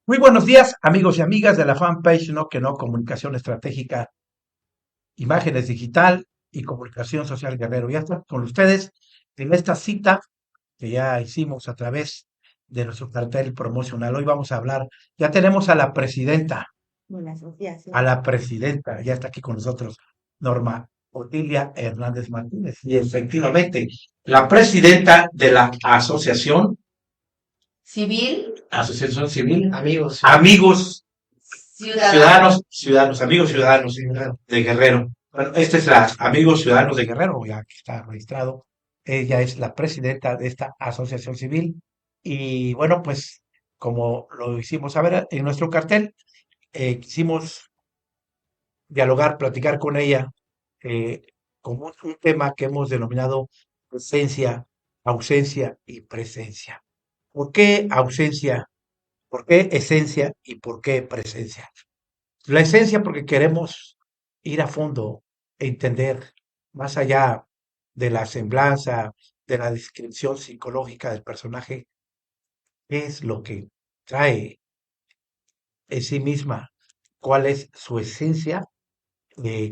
Muy buenos días, amigos y amigas de la fanpage No que No, Comunicación Estratégica, Imágenes Digital y Comunicación Social Guerrero. Ya está con ustedes en esta cita que ya hicimos a través de nuestro cartel promocional. Hoy vamos a hablar, ya tenemos a la presidenta, ya está aquí con nosotros, Norma Otilia Hernández Martínez. Y efectivamente, la presidenta de la Asociación Civil, Amigos Amigos Ciudadanos de Guerrero. Bueno, esta es la Amigos Ciudadanos de Guerrero, ya que está registrado. Ella es la presidenta de esta asociación civil. Y bueno, pues como lo hicimos saber en nuestro cartel, quisimos dialogar, platicar con ella eh, con un tema que hemos denominado presencia, ausencia y presencia. ¿Por qué ausencia? ¿Por qué esencia y por qué presencia? La esencia porque queremos ir a fondo, entender más allá de la semblanza, de la descripción psicológica del personaje, qué es lo que trae en sí misma, cuál es su esencia,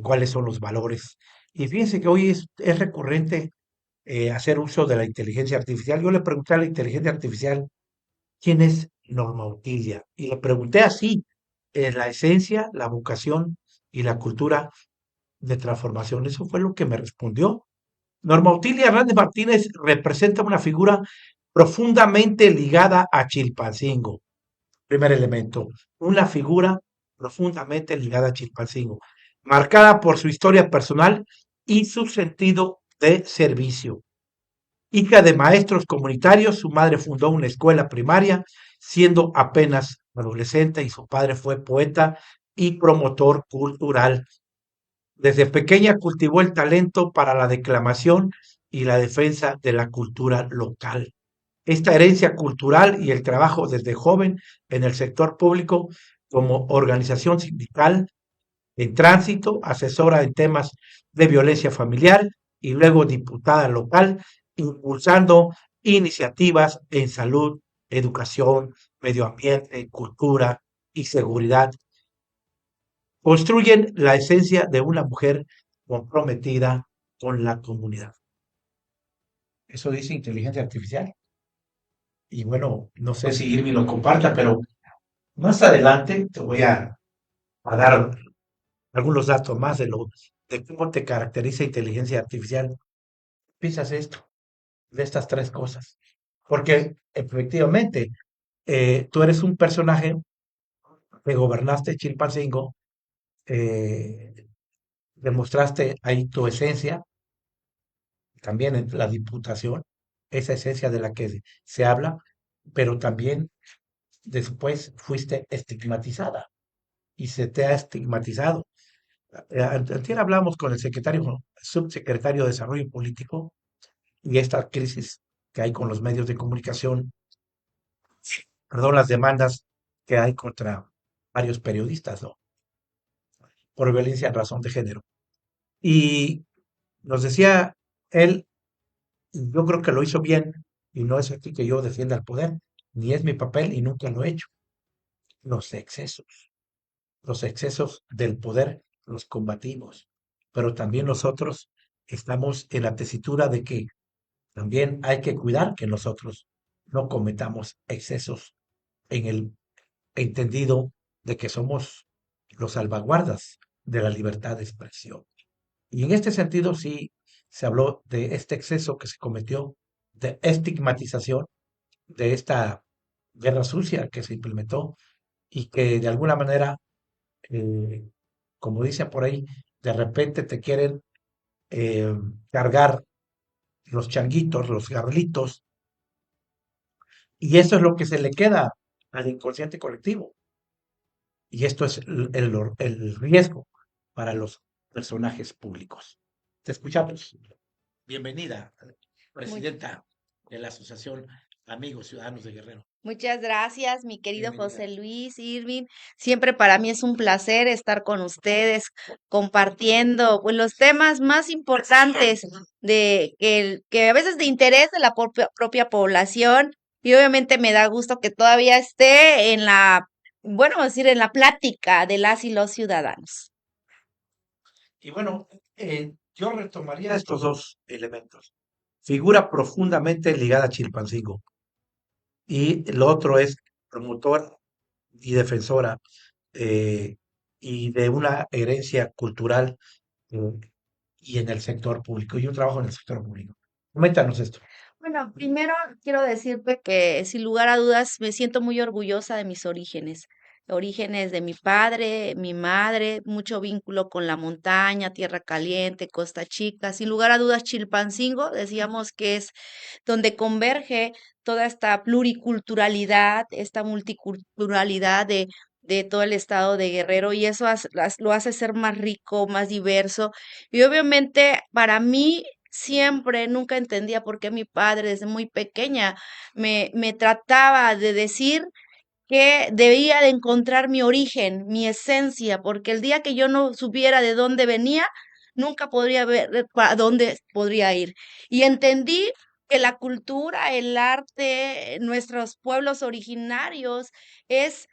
cuáles son los valores. Y fíjense que hoy es recurrente hacer uso de la inteligencia artificial. Yo le pregunté a la inteligencia artificial quién es Norma Utilia y le pregunté así, la esencia, la vocación y la cultura de transformación. Eso fue lo que me respondió. Norma Utilia Hernández Martínez representa una figura profundamente ligada a Chilpancingo. Primer elemento, una figura profundamente ligada a Chilpancingo, marcada por su historia personal y su sentido de servicio. Hija de maestros comunitarios, su madre fundó una escuela primaria siendo apenas adolescente y su padre fue poeta y promotor cultural. Desde pequeña cultivó el talento para la declamación y la defensa de la cultura local. Esta herencia cultural y el trabajo desde joven en el sector público como organización sindical en tránsito, asesora en temas de violencia familiar y luego diputada local, impulsando iniciativas en salud, educación, medio ambiente, cultura y seguridad construyen la esencia de una mujer comprometida con la comunidad. Eso dice inteligencia artificial. Y bueno, no sé si Irving lo comparta, pero más adelante te voy a dar algunos datos más de cómo te caracteriza inteligencia artificial. Piensas esto, de estas tres cosas. Porque efectivamente, tú eres un personaje que gobernaste Chilpancingo, eh, demostraste ahí tu esencia, también en la diputación, esa esencia de la que se habla, pero también después fuiste estigmatizada y se te ha estigmatizado. Antier hablamos con el subsecretario de Desarrollo Político y esta crisis que hay con los medios de comunicación, perdón, las demandas que hay contra varios periodistas, ¿no? Por violencia en razón de género. Y nos decía él, yo creo que lo hizo bien, y no es aquí que yo defienda el poder, ni es mi papel y nunca lo he hecho. Los excesos, los excesos del poder los combatimos, pero también nosotros estamos en la tesitura de que también hay que cuidar que nosotros no cometamos excesos en el entendido de que somos los salvaguardas de la libertad de expresión. Y en este sentido sí se habló de este exceso que se cometió de estigmatización de esta guerra sucia que se implementó y que de alguna manera, eh, como dicen por ahí, de repente te quieren eh, cargar los changuitos, los garlitos, y eso es lo que se le queda al inconsciente colectivo. Y esto es el riesgo para los personajes públicos. Te escuchamos. Bienvenida, Mu- presidenta de la Asociación Amigos Ciudadanos de Guerrero. Muchas gracias, mi querido Bienvenida. José Luis Irving. Siempre para mí es un placer estar con ustedes compartiendo pues, los temas más importantes que a veces de interés de la propia población. Y obviamente me da gusto que todavía esté en la bueno, vamos a decir, en la plática de las y los ciudadanos. Y bueno, yo retomaría estos dos elementos. Figura profundamente ligada a Chilpancingo. Y lo otro es promotora y defensora eh, y de una herencia cultural eh, y en el sector público. Yo trabajo en el sector público. Coméntanos esto. Bueno, primero quiero decirte que sin lugar a dudas me siento muy orgullosa de mis orígenes de mi padre, mi madre, mucho vínculo con la montaña, Tierra Caliente, Costa Chica. Sin lugar a dudas, Chilpancingo, decíamos que es donde converge toda esta pluriculturalidad, esta multiculturalidad de todo el estado de Guerrero y eso lo hace ser más rico, más diverso. Y obviamente para mí siempre, nunca entendía por qué mi padre desde muy pequeña me trataba de decir que debía de encontrar mi origen, mi esencia, porque el día que yo no supiera de dónde venía, nunca podría ver a dónde podría ir. Y entendí que la cultura, el arte, nuestros pueblos originarios es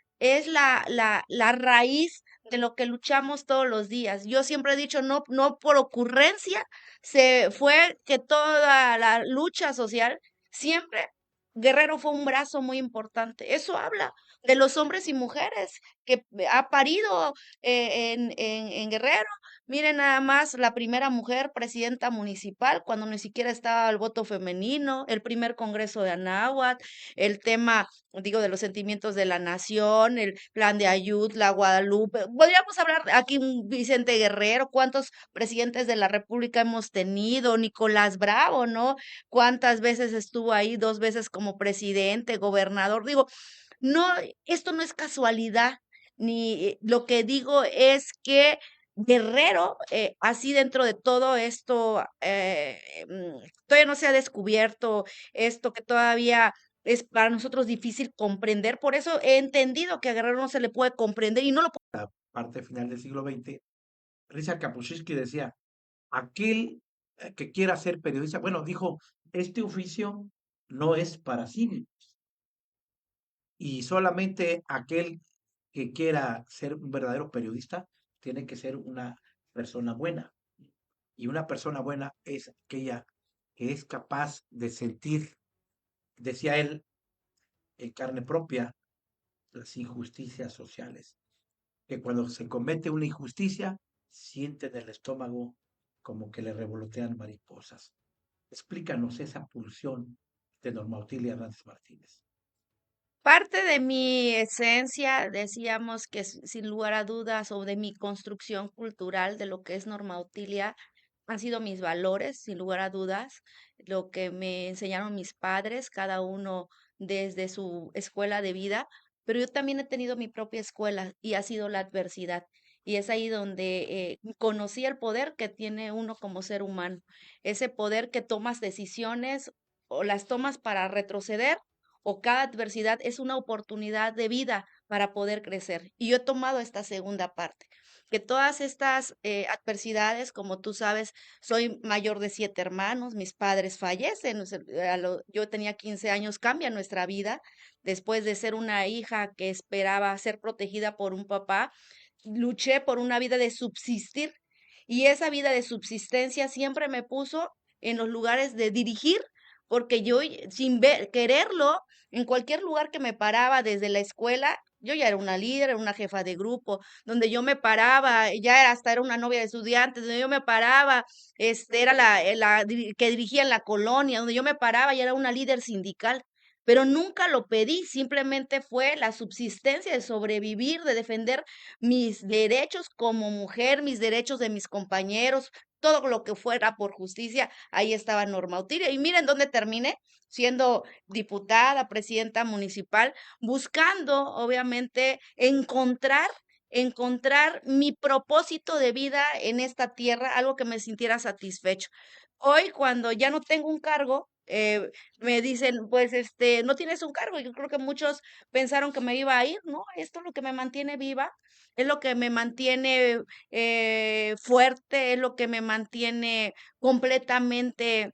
la raíz de lo que luchamos todos los días. Yo siempre he dicho, no, no por ocurrencia, se fue que toda la lucha social siempre Guerrero fue un brazo muy importante. Eso habla de los hombres y mujeres que ha parido en Guerrero. Miren nada más la primera mujer presidenta municipal cuando ni siquiera estaba el voto femenino, el primer congreso de Anáhuac, el tema, digo, de los sentimientos de la nación, el plan de Ayud, la Guadalupe. Podríamos hablar aquí Vicente Guerrero, cuántos presidentes de la República hemos tenido, Nicolás Bravo, ¿no? Cuántas veces estuvo ahí, dos veces como presidente, gobernador. Digo, no, esto no es casualidad, ni lo que digo es que Guerrero, así dentro de todo esto, todavía no se ha descubierto esto que todavía es para nosotros difícil comprender. Por eso he entendido que a Guerrero no se le puede comprender y no lo Parte final del siglo XX, Richard Kapuscinski decía, aquel que quiera ser periodista, bueno, dijo, este oficio no es para cine y solamente aquel que quiera ser un verdadero periodista tiene que ser una persona buena. Y una persona buena es aquella que es capaz de sentir, decía él, en carne propia, las injusticias sociales. Que cuando se comete una injusticia, siente en el estómago como que le revolotean mariposas. Explícanos esa pulsión de Norma Otilia Hernández Martínez. Parte de mi esencia, decíamos que sin lugar a dudas, o de mi construcción cultural de lo que es Norma Otilia, han sido mis valores, sin lugar a dudas, lo que me enseñaron mis padres, cada uno desde su escuela de vida, pero yo también he tenido mi propia escuela y ha sido la adversidad. Y es ahí donde conocí el poder que tiene uno como ser humano, ese poder que tomas decisiones o las tomas para retroceder o cada adversidad es una oportunidad de vida para poder crecer. Y yo he tomado esta segunda parte, que todas estas adversidades, como tú sabes, soy mayor de 7 hermanos, mis padres fallecen, o sea, yo tenía 15 años, cambia nuestra vida, después de ser una hija que esperaba ser protegida por un papá, luché por una vida de subsistir y esa vida de subsistencia siempre me puso en los lugares de dirigir, porque yo sin quererlo, en cualquier lugar que me paraba desde la escuela, yo ya era una líder, era una jefa de grupo, donde yo me paraba, ya hasta era una novia de estudiantes, donde yo me paraba, era que dirigía en la colonia, donde yo me paraba y era una líder sindical, pero nunca lo pedí, simplemente fue la subsistencia de sobrevivir, de defender mis derechos como mujer, mis derechos de mis compañeros, todo lo que fuera por justicia, ahí estaba Norma Otilia. Y miren dónde terminé, siendo diputada, presidenta municipal, buscando, obviamente, encontrar mi propósito de vida en esta tierra, algo que me sintiera satisfecho. Hoy, cuando ya no tengo un cargo, me dicen, pues, no tienes un cargo. Yo creo que muchos pensaron que me iba a ir, ¿no? Esto es lo que me mantiene viva, es lo que me mantiene fuerte, es lo que me mantiene completamente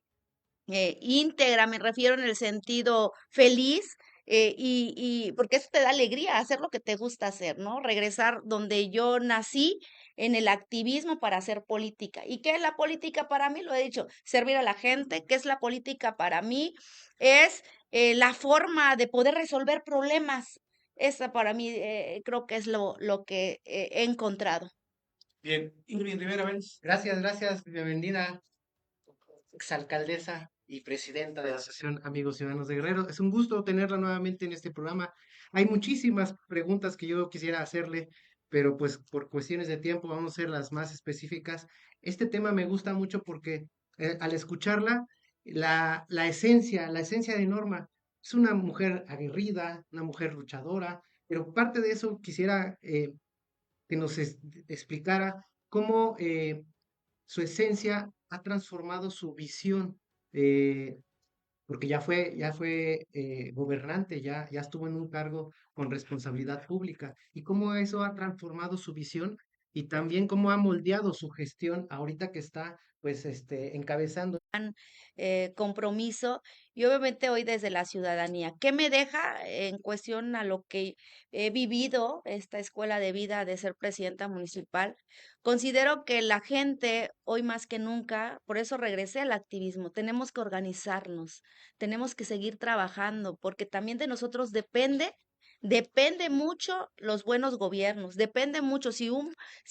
íntegra, me refiero en el sentido feliz, y porque eso te da alegría, hacer lo que te gusta hacer, ¿no? Regresar donde yo nací, en el activismo para hacer política. ¿Y qué es la política para mí? Lo he dicho, servir a la gente. ¿Qué es la política para mí? Es la forma de poder resolver problemas. Esa para mí creo que es lo que he encontrado. Bien, Irving Rivera Vélez. Gracias, bienvenida, exalcaldesa y presidenta de la Asociación Amigos Ciudadanos de Guerrero. Es un gusto tenerla nuevamente en este programa. Hay muchísimas preguntas que yo quisiera hacerle, pero pues por cuestiones de tiempo vamos a ser las más específicas. Este tema me gusta mucho porque al escucharla, la esencia de Norma es una mujer aguerrida, una mujer luchadora, pero parte de eso quisiera que nos explicara cómo su esencia ha transformado su visión, eh, porque ya fue gobernante, ya estuvo en un cargo con responsabilidad pública, y cómo eso ha transformado su visión y también cómo ha moldeado su gestión ahorita que está, pues, encabezando. Compromiso y obviamente hoy desde la ciudadanía. ¿Qué me deja en cuestión a lo que he vivido, esta escuela de vida de ser presidenta municipal? Considero que la gente hoy más que nunca, por eso regresé al activismo, tenemos que organizarnos, tenemos que seguir trabajando, porque también de nosotros depende mucho los buenos gobiernos, depende mucho si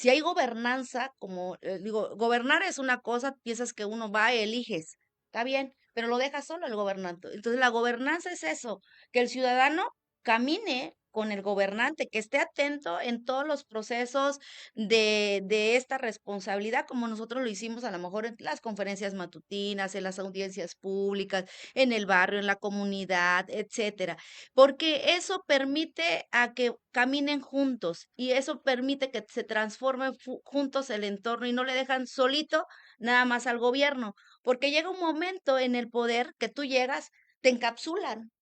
hay gobernanza, como digo, gobernar es una cosa, piensas que uno va y eliges, está bien, pero lo deja solo el gobernante. Entonces la gobernanza es eso, que el ciudadano camine con el gobernante, que esté atento en todos los procesos de esta responsabilidad, como nosotros lo hicimos a lo mejor en las conferencias matutinas, en las audiencias públicas, en el barrio, en la comunidad, etcétera, porque eso permite a que caminen juntos y eso permite que se transformen juntos el entorno y no le dejan solito nada más al gobierno, porque llega un momento en el poder que tú llegas, te encapsulan.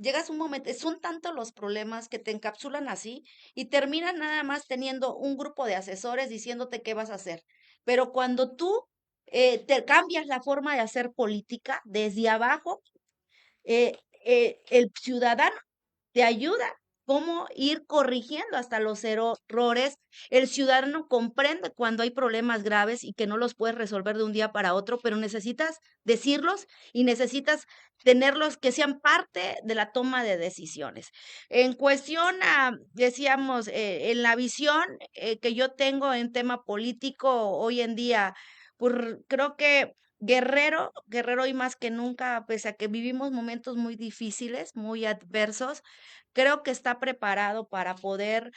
Llegas un momento, son tantos los problemas que te encapsulan así y terminan nada más teniendo un grupo de asesores diciéndote qué vas a hacer. Pero cuando tú te cambias la forma de hacer política desde abajo, el ciudadano te ayuda cómo ir corrigiendo hasta los errores. El ciudadano comprende cuando hay problemas graves y que no los puedes resolver de un día para otro, pero necesitas decirlos y necesitas tenerlos que sean parte de la toma de decisiones. En cuestión a, decíamos, en la visión que yo tengo en tema político hoy en día, pues creo que Guerrero hoy más que nunca, pese a que vivimos momentos muy difíciles, muy adversos, creo que está preparado para poder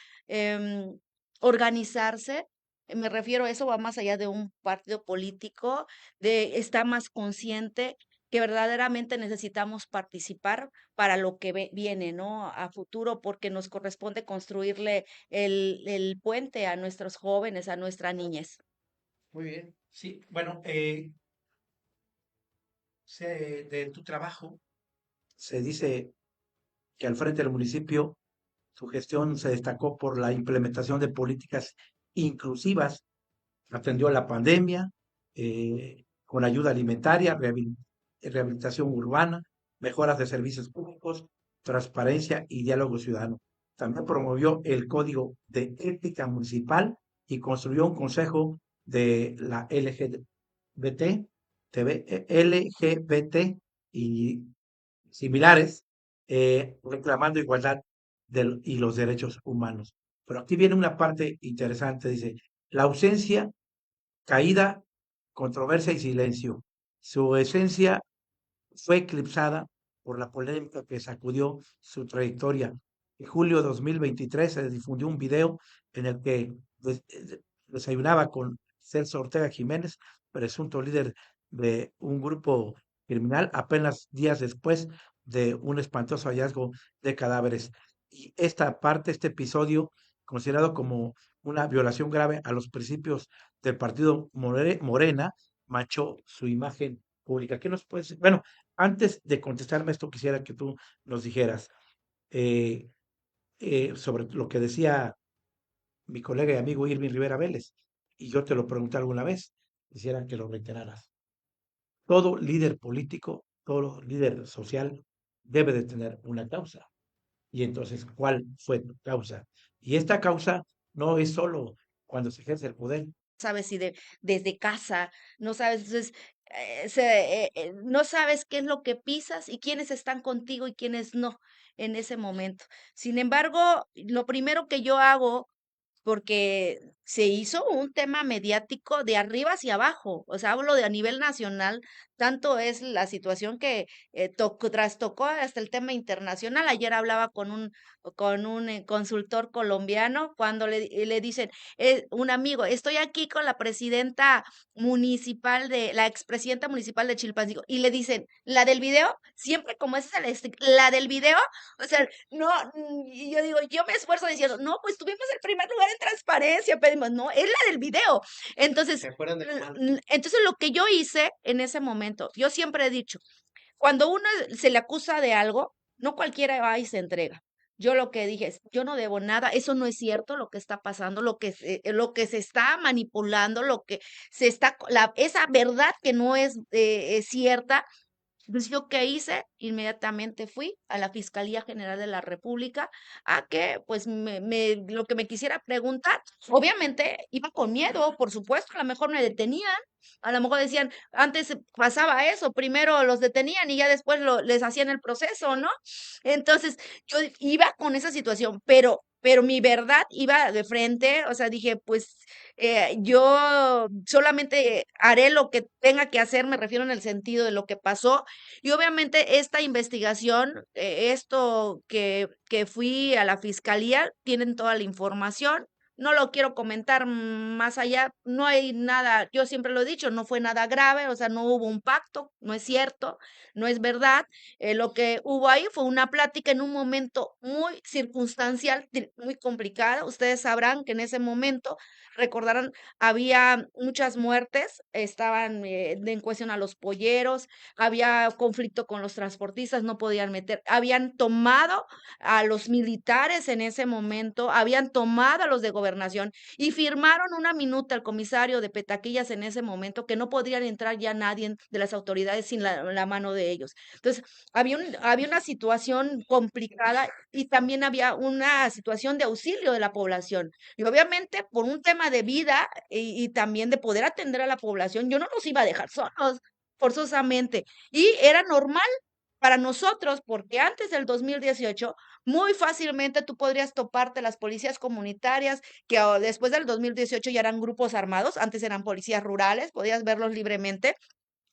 organizarse. Me refiero, eso va más allá de un partido político, está más consciente que verdaderamente necesitamos participar para lo que viene, ¿no? A futuro, porque nos corresponde construirle el puente a nuestros jóvenes, a nuestra niñez. Muy bien. Sí, bueno, de tu trabajo se dice que al frente del municipio su gestión se destacó por la implementación de políticas inclusivas, atendió a la pandemia con ayuda alimentaria, rehabilitación urbana, mejoras de servicios públicos, transparencia y diálogo ciudadano. También promovió el Código de Ética Municipal y construyó un consejo de la LGBT, LGBT y similares, reclamando igualdad y los derechos humanos. Pero aquí viene una parte interesante, dice, la ausencia, caída, controversia y silencio. Su esencia fue eclipsada por la polémica que sacudió su trayectoria. En julio de 2023 se difundió un video en el que desayunaba con Celso Ortega Jiménez, presunto líder de un grupo criminal, apenas días después de un espantoso hallazgo de cadáveres. Y esta parte, este episodio, considerado como una violación grave a los principios del partido Morena, manchó su imagen pública. ¿Qué nos puedes decir? Bueno, antes de contestarme esto, quisiera que tú nos dijeras eh, sobre lo que decía mi colega y amigo Irving Rivera Vélez, y yo te lo pregunté alguna vez, quisiera que lo reiteraras. Todo líder político, todo líder social debe de tener una causa. Y entonces, ¿cuál fue tu causa? Y esta causa no es solo cuando se ejerce el poder. Sabes si desde casa, no sabes, entonces, no sabes qué es lo que pisas y quiénes están contigo y quiénes no en ese momento. Sin embargo, lo primero que yo hago porque se hizo un tema mediático de arriba hacia abajo, o sea, hablo de a nivel nacional, tanto es la situación que trastocó hasta el tema internacional. Ayer hablaba con un consultor colombiano cuando le dicen, un amigo, estoy aquí con la presidenta municipal la expresidenta municipal de Chilpancingo, y le dicen, la del video, siempre como es la del video, o sea, no, y yo digo, yo me esfuerzo diciendo, no, pues tuvimos el primer lugar en transparencia, pedimos, no, es la del video. Entonces, ¿Se acuerdan de cuál? entonces lo que yo hice en ese momento, yo siempre he dicho, cuando uno se le acusa de algo, no cualquiera va y se entrega. Yo lo que dije es, yo no debo nada, eso no es cierto lo que está pasando, lo que se está manipulando, lo que se está, esa verdad que no es cierta. Entonces, ¿yo qué hice? Inmediatamente fui a la Fiscalía General de la República a que, pues, lo que me quisiera preguntar. Obviamente iba con miedo, por supuesto, a lo mejor me detenían, a lo mejor decían, antes pasaba eso, primero los detenían y ya después les hacían el proceso, ¿no? Entonces, yo iba con esa situación, pero mi verdad iba de frente, o sea, dije, pues yo solamente haré lo que tenga que hacer, me refiero en el sentido de lo que pasó, y obviamente esta investigación, esto que fui a la fiscalía, tienen toda la información. No lo quiero comentar más allá, no hay nada, yo siempre lo he dicho, no fue nada grave, o sea, no hubo un pacto, no es cierto, no es verdad. Lo que hubo ahí fue una plática en un momento muy circunstancial, muy complicada. Ustedes sabrán que en ese momento, recordarán, había muchas muertes, estaban en cuestión a los polleros, había conflicto con los transportistas, no podían meter, habían tomado a los militares en ese momento, habían tomado a los de gobernación y firmaron una minuta al comisario de Petaquillas en ese momento que no podrían entrar ya nadie de las autoridades sin la mano de ellos. Entonces, había una situación complicada y también había una situación de auxilio de la población. Y obviamente por un tema de vida y también de poder atender a la población, yo no los iba a dejar solos, forzosamente. Y era normal para nosotros, porque antes del 2018, muy fácilmente tú podrías toparte las policías comunitarias, que después del 2018 ya eran grupos armados, antes eran policías rurales, podías verlos libremente.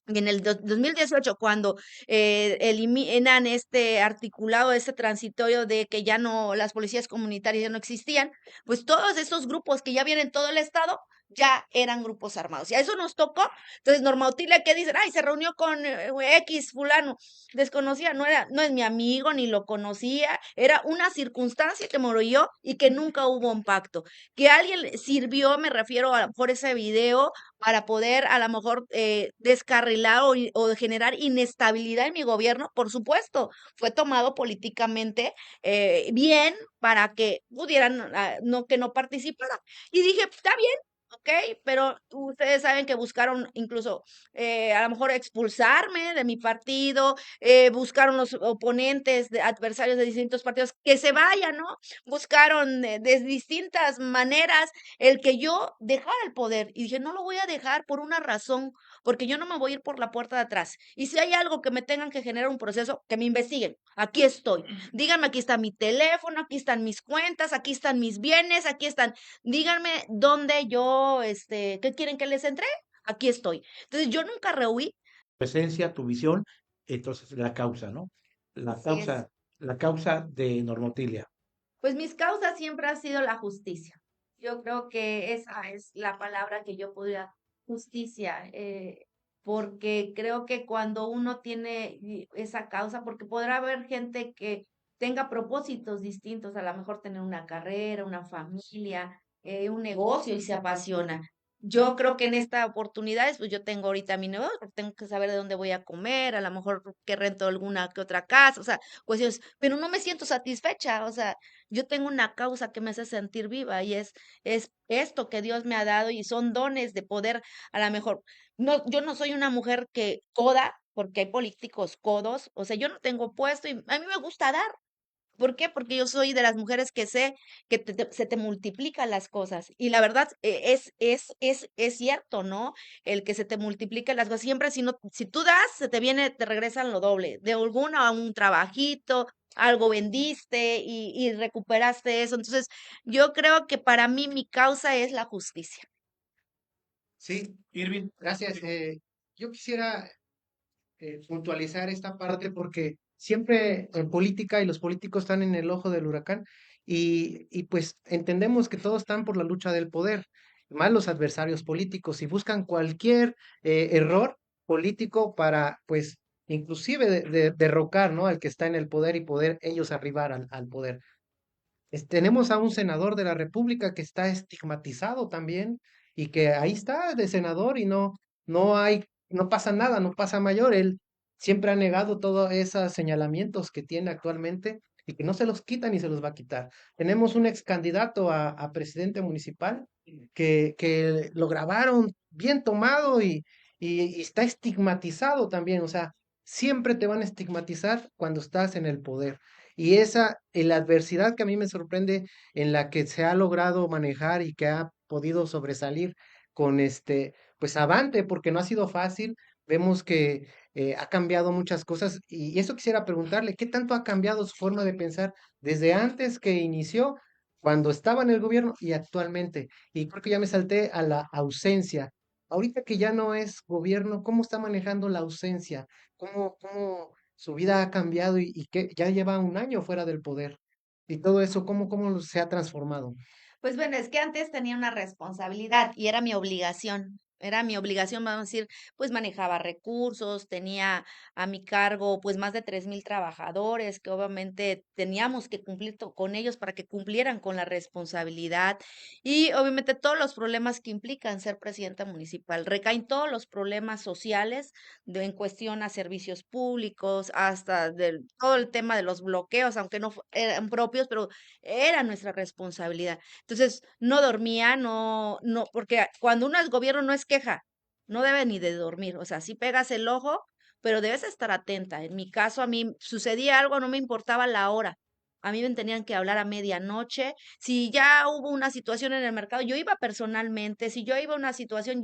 Y en el 2018, cuando eliminan este articulado, este transitorio de que ya no, las policías comunitarias ya no existían, pues todos esos grupos que ya vienen en todo el estado ya eran grupos armados. Y a eso nos tocó. Entonces, Norma Otilia, ¿qué dicen? Ay, se reunió con X fulano, desconocía, no es mi amigo, ni lo conocía, era una circunstancia que murió y que nunca hubo un pacto. Que alguien sirvió, me refiero a por ese video, para poder a lo mejor descarrilar o generar inestabilidad en mi gobierno, por supuesto, fue tomado políticamente bien para que pudieran, no que no participara. Y dije, está bien. Ok, pero ustedes saben que buscaron incluso a lo mejor expulsarme de mi partido, buscaron los oponentes, adversarios de distintos partidos que se vayan, ¿no? Buscaron de distintas maneras el que yo dejara el poder. Y dije, no lo voy a dejar por una razón, porque yo no me voy a ir por la puerta de atrás. Y si hay algo que me tengan que generar un proceso, que me investiguen. Aquí estoy. Díganme, aquí está mi teléfono, aquí están mis cuentas, aquí están mis bienes, aquí están. Díganme dónde yo, ¿qué quieren que les entregue? Aquí estoy. Entonces yo nunca rehuí. Presencia, tu visión, entonces la causa, ¿no? La Así es. causa, la causa de Normotilia. Pues mis causas siempre ha sido la justicia. Yo creo que esa es la palabra que yo podría, justicia, porque creo que cuando uno tiene esa causa, porque podrá haber gente que tenga propósitos distintos, a lo mejor tener una carrera, una familia, un negocio y se apasiona. Yo creo que en esta oportunidad, pues yo tengo ahorita mi negocio, porque tengo que saber de dónde voy a comer, a lo mejor que rento alguna que otra casa, o sea, cuestiones, pero no me siento satisfecha, o sea, yo tengo una causa que me hace sentir viva y es esto que Dios me ha dado y son dones de poder, a lo mejor, no, yo no soy una mujer que coda, porque hay políticos codos, o sea, yo no tengo puesto y a mí me gusta dar. ¿Por qué? Porque yo soy de las mujeres que sé que se te multiplican las cosas. Y la verdad es cierto, ¿no? El que se te multipliquen las cosas. Siempre si no, si tú das, se te viene, te regresan lo doble. De alguna a un trabajito, algo vendiste y recuperaste eso. Entonces, yo creo que para mí mi causa es la justicia. Sí, Irving, gracias. Yo quisiera puntualizar esta parte porque siempre en política y los políticos están en el ojo del huracán y pues entendemos que todos están por la lucha del poder, más los adversarios políticos y buscan cualquier error político para pues inclusive derrocar, ¿no? al que está en el poder y poder ellos arribar al poder. Tenemos a un senador de la República que está estigmatizado también y que ahí está de senador y no pasa nada, no pasa mayor. Él siempre ha negado todos esos señalamientos que tiene actualmente y que no se los quita ni se los va a quitar. Tenemos un ex candidato a presidente municipal que lo grabaron bien tomado y está estigmatizado también. O sea, siempre te van a estigmatizar cuando estás en el poder. Y la adversidad que a mí me sorprende en la que se ha logrado manejar y que ha podido sobresalir con pues avante, porque no ha sido fácil. Vemos que ha cambiado muchas cosas y eso quisiera preguntarle, ¿qué tanto ha cambiado su forma de pensar desde antes que inició, cuando estaba en el gobierno y actualmente? Y creo que ya me salté a la ausencia. Ahorita que ya no es gobierno, ¿cómo está manejando la ausencia? ¿Cómo su vida ha cambiado y que ya lleva un año fuera del poder? Y todo eso, ¿cómo se ha transformado? Pues bueno, es que antes tenía una responsabilidad y era mi obligación. Era mi obligación, vamos a decir, pues manejaba recursos, tenía a mi cargo pues más de 3,000 trabajadores que obviamente teníamos que cumplir con ellos para que cumplieran con la responsabilidad y obviamente todos los problemas que implican ser presidenta municipal. Recaen todos los problemas sociales en cuestión a servicios públicos, hasta todo el tema de los bloqueos, aunque no eran propios, pero era nuestra responsabilidad. Entonces, no dormía, no, porque cuando uno es gobierno no es queja, no debe ni de dormir, o sea, sí pegas el ojo, pero debes estar atenta. En mi caso, a mí sucedía algo, no me importaba la hora. A mí me tenían que hablar a medianoche. Si ya hubo una situación en el mercado, yo iba personalmente. Si yo iba a una situación,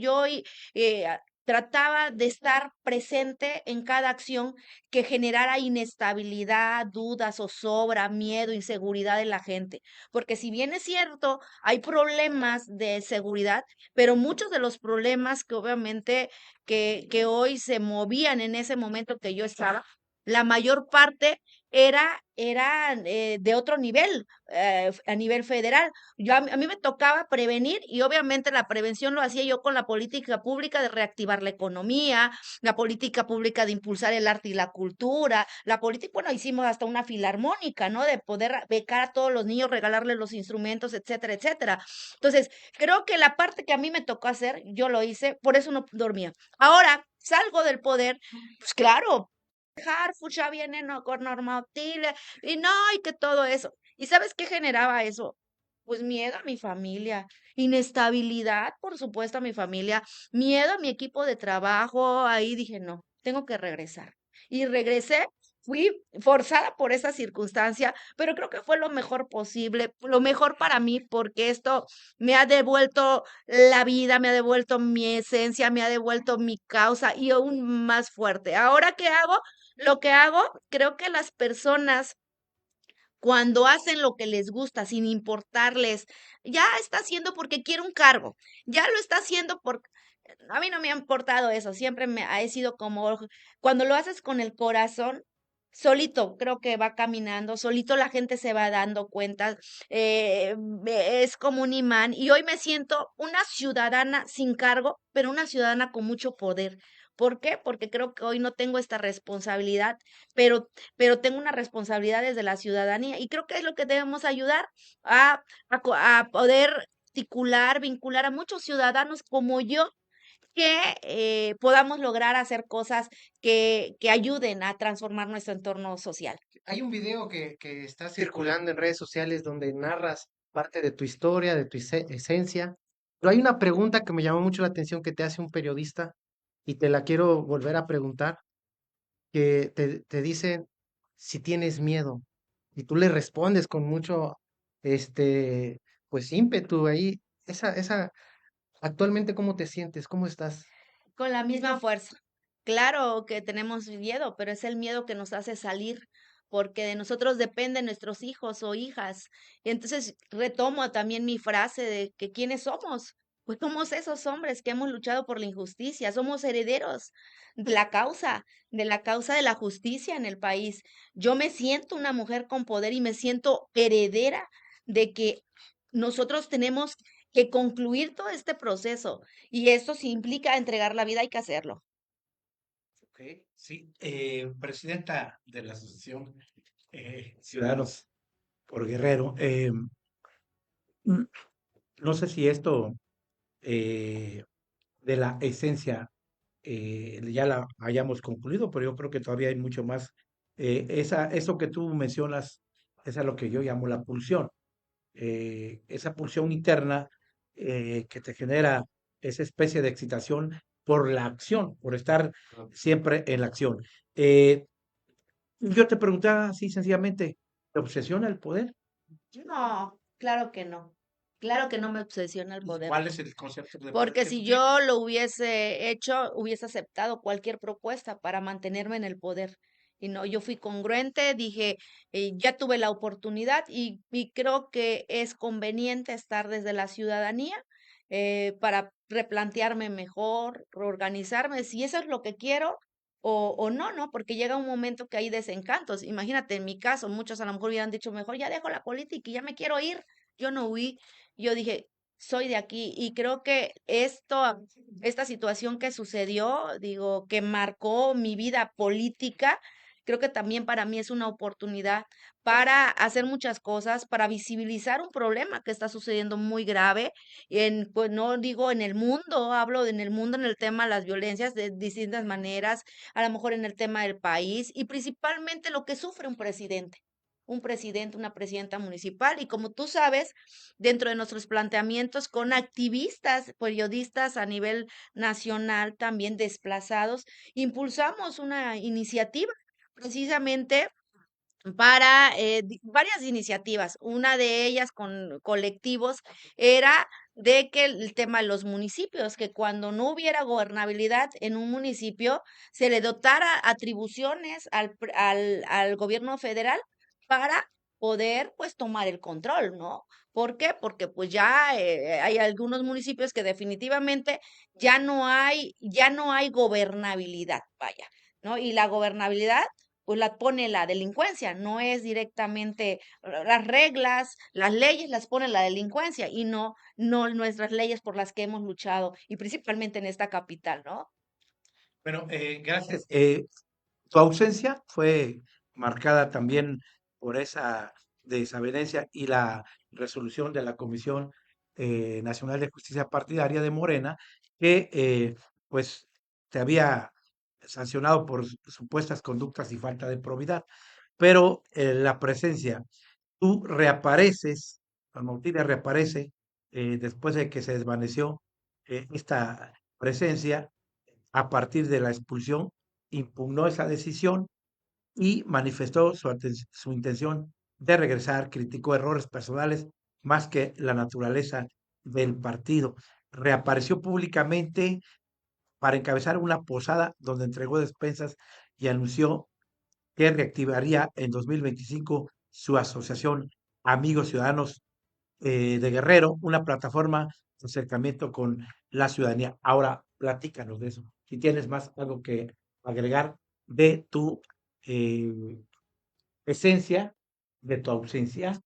trataba de estar presente en cada acción que generara inestabilidad, dudas, zozobra, miedo, inseguridad en la gente. Porque si bien es cierto, hay problemas de seguridad, pero muchos de los problemas que obviamente que hoy se movían en ese momento que yo estaba, la mayor parte era de otro nivel, a nivel federal. A mí me tocaba prevenir y obviamente la prevención lo hacía yo con la política pública de reactivar la economía, la política pública de impulsar el arte y la cultura, la política, bueno, hicimos hasta una filarmónica, ¿no? De poder becar a todos los niños, regalarles los instrumentos, etcétera, etcétera. Entonces, creo que la parte que a mí me tocó hacer, yo lo hice, por eso no dormía. Ahora salgo del poder, pues claro, Harfuch ya viene no, con normativa y no, y que todo eso. ¿Y sabes qué generaba eso? Pues miedo a mi familia, inestabilidad, por supuesto, a mi familia, miedo a mi equipo de trabajo. Ahí dije, no, tengo que regresar. Y regresé, fui forzada por esa circunstancia, pero creo que fue lo mejor posible, lo mejor para mí, porque esto me ha devuelto la vida, me ha devuelto mi esencia, me ha devuelto mi causa y aún más fuerte. ¿Ahora qué hago? Lo que hago, creo que las personas cuando hacen lo que les gusta sin importarles, ya está haciendo porque quiere un cargo, ya lo está haciendo porque a mí no me ha importado eso, siempre me ha sido como cuando lo haces con el corazón, solito creo que va caminando, solito la gente se va dando cuenta, es como un imán y hoy me siento una ciudadana sin cargo, pero una ciudadana con mucho poder. ¿Por qué? Porque creo que hoy no tengo esta responsabilidad, pero tengo una responsabilidad desde la ciudadanía y creo que es lo que debemos ayudar a poder articular, vincular a muchos ciudadanos como yo que podamos lograr hacer cosas que ayuden a transformar nuestro entorno social. Hay un video que está circulando en redes sociales donde narras parte de tu historia, de tu esencia, pero hay una pregunta que me llamó mucho la atención que te hace un periodista y te la quiero volver a preguntar, que te dice si tienes miedo. y tú le respondes con mucho, este, pues ímpetu ahí. Actualmente, ¿cómo te sientes? ¿Cómo estás? Con la misma fuerza. Claro que tenemos miedo, pero es el miedo que nos hace salir, porque de nosotros dependen nuestros hijos o hijas. Y entonces retomo también mi frase de que ¿quiénes somos? Pues somos esos hombres que hemos luchado por la injusticia, somos herederos de la causa de la justicia en el país. Yo me siento una mujer con poder y me siento heredera de que nosotros tenemos que concluir todo este proceso y esto si implica entregar la vida, hay que hacerlo. Ok, sí, presidenta de la Asociación Ciudadanos por Guerrero, mm, no sé si esto eh, de la esencia ya la hayamos concluido, pero yo creo que todavía hay mucho más. Eso que tú mencionas es a lo que yo llamo la pulsión. Esa pulsión interna que te genera esa especie de excitación por la acción, por estar siempre en la acción. Eh, yo te preguntaba así sencillamente, ¿te obsesiona el poder? No, claro que no. Claro que no me obsesiona el ¿Y poder. cuál es el concepto de poder Porque que tú si tienes? yo lo hubiese hecho, hubiese aceptado cualquier propuesta para mantenerme en el poder. Y no, yo fui congruente, dije, ya tuve la oportunidad y creo que es conveniente estar desde la ciudadanía para replantearme mejor, reorganizarme, si eso es lo que quiero o no, ¿no? Porque llega un momento que hay desencantos. Imagínate, en mi caso, muchos a lo mejor hubieran dicho, mejor ya dejo la política y ya me quiero ir. Yo no huí. Yo dije, soy de aquí y creo que esta situación que sucedió, digo, que marcó mi vida política, creo que también para mí es una oportunidad para hacer muchas cosas, para visibilizar un problema que está sucediendo muy grave pues no digo en el mundo, hablo en el mundo en el tema de las violencias de distintas maneras, a lo mejor en el tema del país y principalmente lo que sufre un presidente, una presidenta municipal. Y como tú sabes, dentro de nuestros planteamientos con activistas, periodistas a nivel nacional, también desplazados, impulsamos una iniciativa precisamente para varias iniciativas. Una de ellas con colectivos era de que el tema de los municipios, que cuando no hubiera gobernabilidad en un municipio, se le dotara atribuciones al gobierno federal para poder pues tomar el control, ¿no? ¿Por qué? Porque pues ya hay algunos municipios que definitivamente ya no hay gobernabilidad, vaya, ¿no? Y la gobernabilidad pues la pone la delincuencia, no es directamente las reglas, las leyes las pone la delincuencia y no nuestras leyes por las que hemos luchado y principalmente en esta capital, ¿no? Bueno, gracias. Tu ausencia fue marcada también por esa desavenencia y la resolución de la Comisión Nacional de Justicia Partidaria de Morena, que pues te había sancionado por supuestas conductas y falta de probidad. Pero la presencia, tú reapareces, la Mautina reaparece después de que se desvaneció esta presencia a partir de la expulsión, impugnó esa decisión y manifestó su intención de regresar, criticó errores personales más que la naturaleza del partido. Reapareció públicamente para encabezar una posada donde entregó despensas y anunció que reactivaría en 2025 su asociación Amigos Ciudadanos de Guerrero, una plataforma de acercamiento con la ciudadanía. Ahora, platícanos de eso. Si tienes más algo que agregar de tu eh, esencia, de tu ausencia,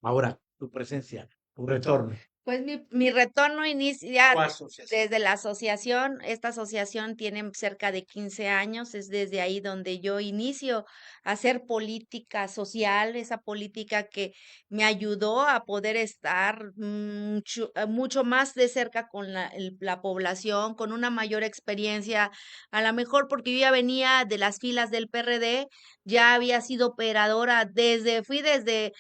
ahora tu presencia, tu retorno. Pues mi retorno inicia Tu asociación. desde la asociación. Esta asociación tiene cerca de 15 años. Es desde ahí donde yo inicio a hacer política social, esa política que me ayudó a poder estar mucho más de cerca con la población, con una mayor experiencia, a lo mejor porque yo ya venía de las filas del PRD, ya había sido operadora fui desde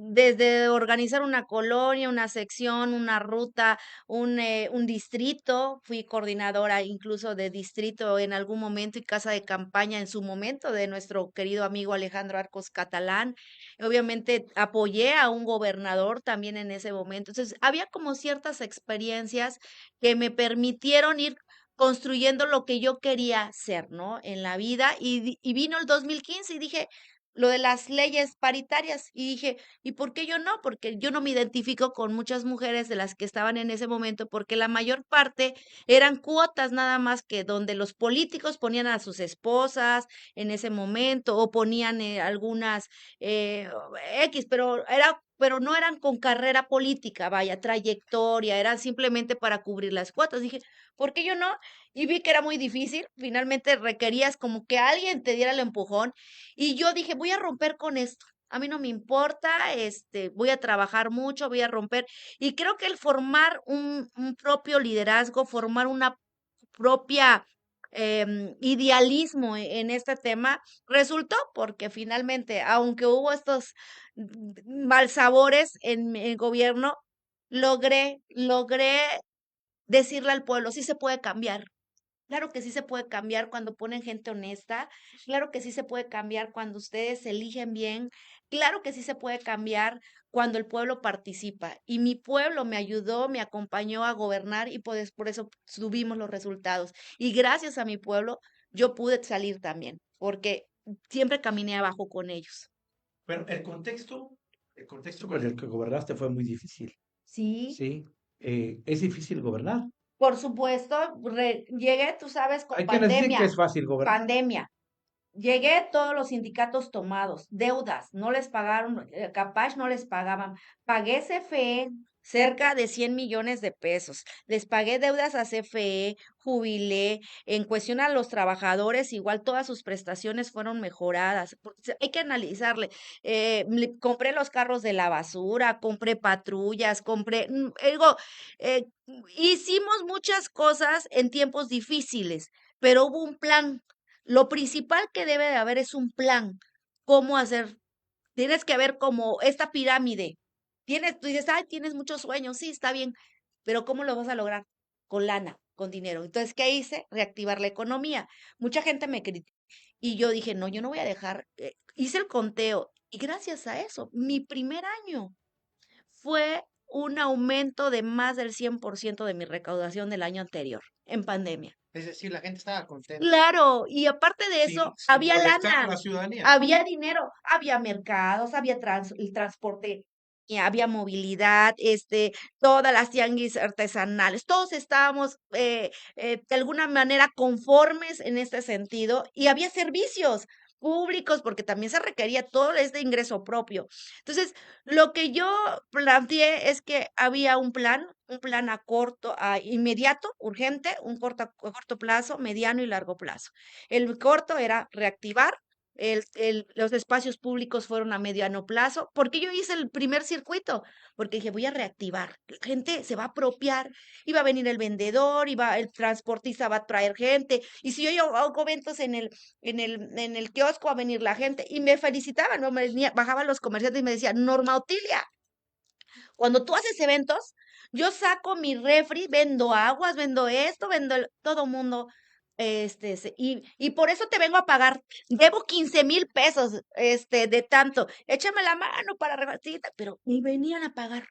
desde organizar una colonia, una sección, una ruta, un distrito, fui coordinadora incluso de distrito en algún momento y casa de campaña en su momento de nuestro querido amigo Alejandro Arcos Catalán. Obviamente apoyé a un gobernador también en ese momento. Entonces, había como ciertas experiencias que me permitieron ir construyendo lo que yo quería ser, ¿no? En la vida. Y vino el 2015 y dije, lo de las leyes paritarias, y dije, ¿y por qué yo no? Porque yo no me identifico con muchas mujeres de las que estaban en ese momento, porque la mayor parte eran cuotas nada más que donde los políticos ponían a sus esposas en ese momento o ponían algunas X, pero no eran con carrera política, vaya, trayectoria, eran simplemente para cubrir las cuotas. Dije, ¿por qué yo no? Y vi que era muy difícil, finalmente requerías como que alguien te diera el empujón y yo dije, voy a romper con esto. A mí no me importa, voy a trabajar mucho, voy a romper. Y creo que el formar un propio liderazgo, formar una propia idealismo en este tema, resultó porque finalmente, aunque hubo estos malsabores en el gobierno, logré decirle al pueblo, sí se puede cambiar. Claro que sí se puede cambiar cuando ponen gente honesta, claro que sí se puede cambiar cuando ustedes eligen bien, claro que sí se puede cambiar cuando el pueblo participa. Y mi pueblo me ayudó, me acompañó a gobernar y pues por eso subimos los resultados. Y gracias a mi pueblo yo pude salir también, porque siempre caminé abajo con ellos. Bueno, el contexto con el que gobernaste fue muy difícil, Sí, ¿sí? Es difícil gobernar. por supuesto, llegué, tú sabes, con Hay quienes dicen que pandemia, es fácil gobernar. pandemia. Llegué todos los sindicatos tomados, deudas, no les pagaron, Capaz no les pagaban. Pagué CFE cerca de 100 millones de pesos. Les pagué deudas a CFE, jubilé. En cuestión a los trabajadores, igual todas sus prestaciones fueron mejoradas. Porque hay que analizarle. Compré los carros de la basura, compré patrullas, digo, eh, hicimos muchas cosas en tiempos difíciles, pero hubo un plan. Lo principal que debe de haber es un plan. ¿Cómo hacer? Tienes que ver como esta pirámide. Tú dices, ay, tienes muchos sueños, sí, está bien, pero ¿cómo lo vas a lograr? Con lana, con dinero. Entonces, ¿qué hice? Reactivar la economía. Mucha gente me criticó y yo dije, no, yo no voy a dejar. Hice el conteo y gracias a eso, mi primer año fue un aumento de más del 100% de mi recaudación del año anterior, en pandemia. Es decir, la gente estaba contenta. Claro, y aparte de eso, Sin había molestar a lana, la ciudadanía. había dinero, había mercados, había el transporte, y había movilidad, todas las tianguis artesanales, todos estábamos de alguna manera conformes en este sentido y había servicios públicos porque también se requería todo este ingreso propio. Entonces, lo que yo planteé es que había un plan a corto, a inmediato, urgente, un a corto plazo, mediano y largo plazo. El corto era reactivar, los espacios públicos fueron a mediano plazo. ¿Por qué yo hice el primer circuito? Porque dije, voy a reactivar. La gente se va a apropiar, iba a venir el vendedor, el transportista va a traer gente. Y si yo hago eventos en el kiosco, va a venir la gente. Y me felicitaban, ¿no? Bajaban los comerciantes y me decían, Norma Otilia, cuando tú haces eventos, yo saco mi refri, vendo aguas, vendo esto, todo mundo, y por eso te vengo a pagar, debo 15,000 pesos, de tanto, échame la mano para sí, pero ni venían a pagar.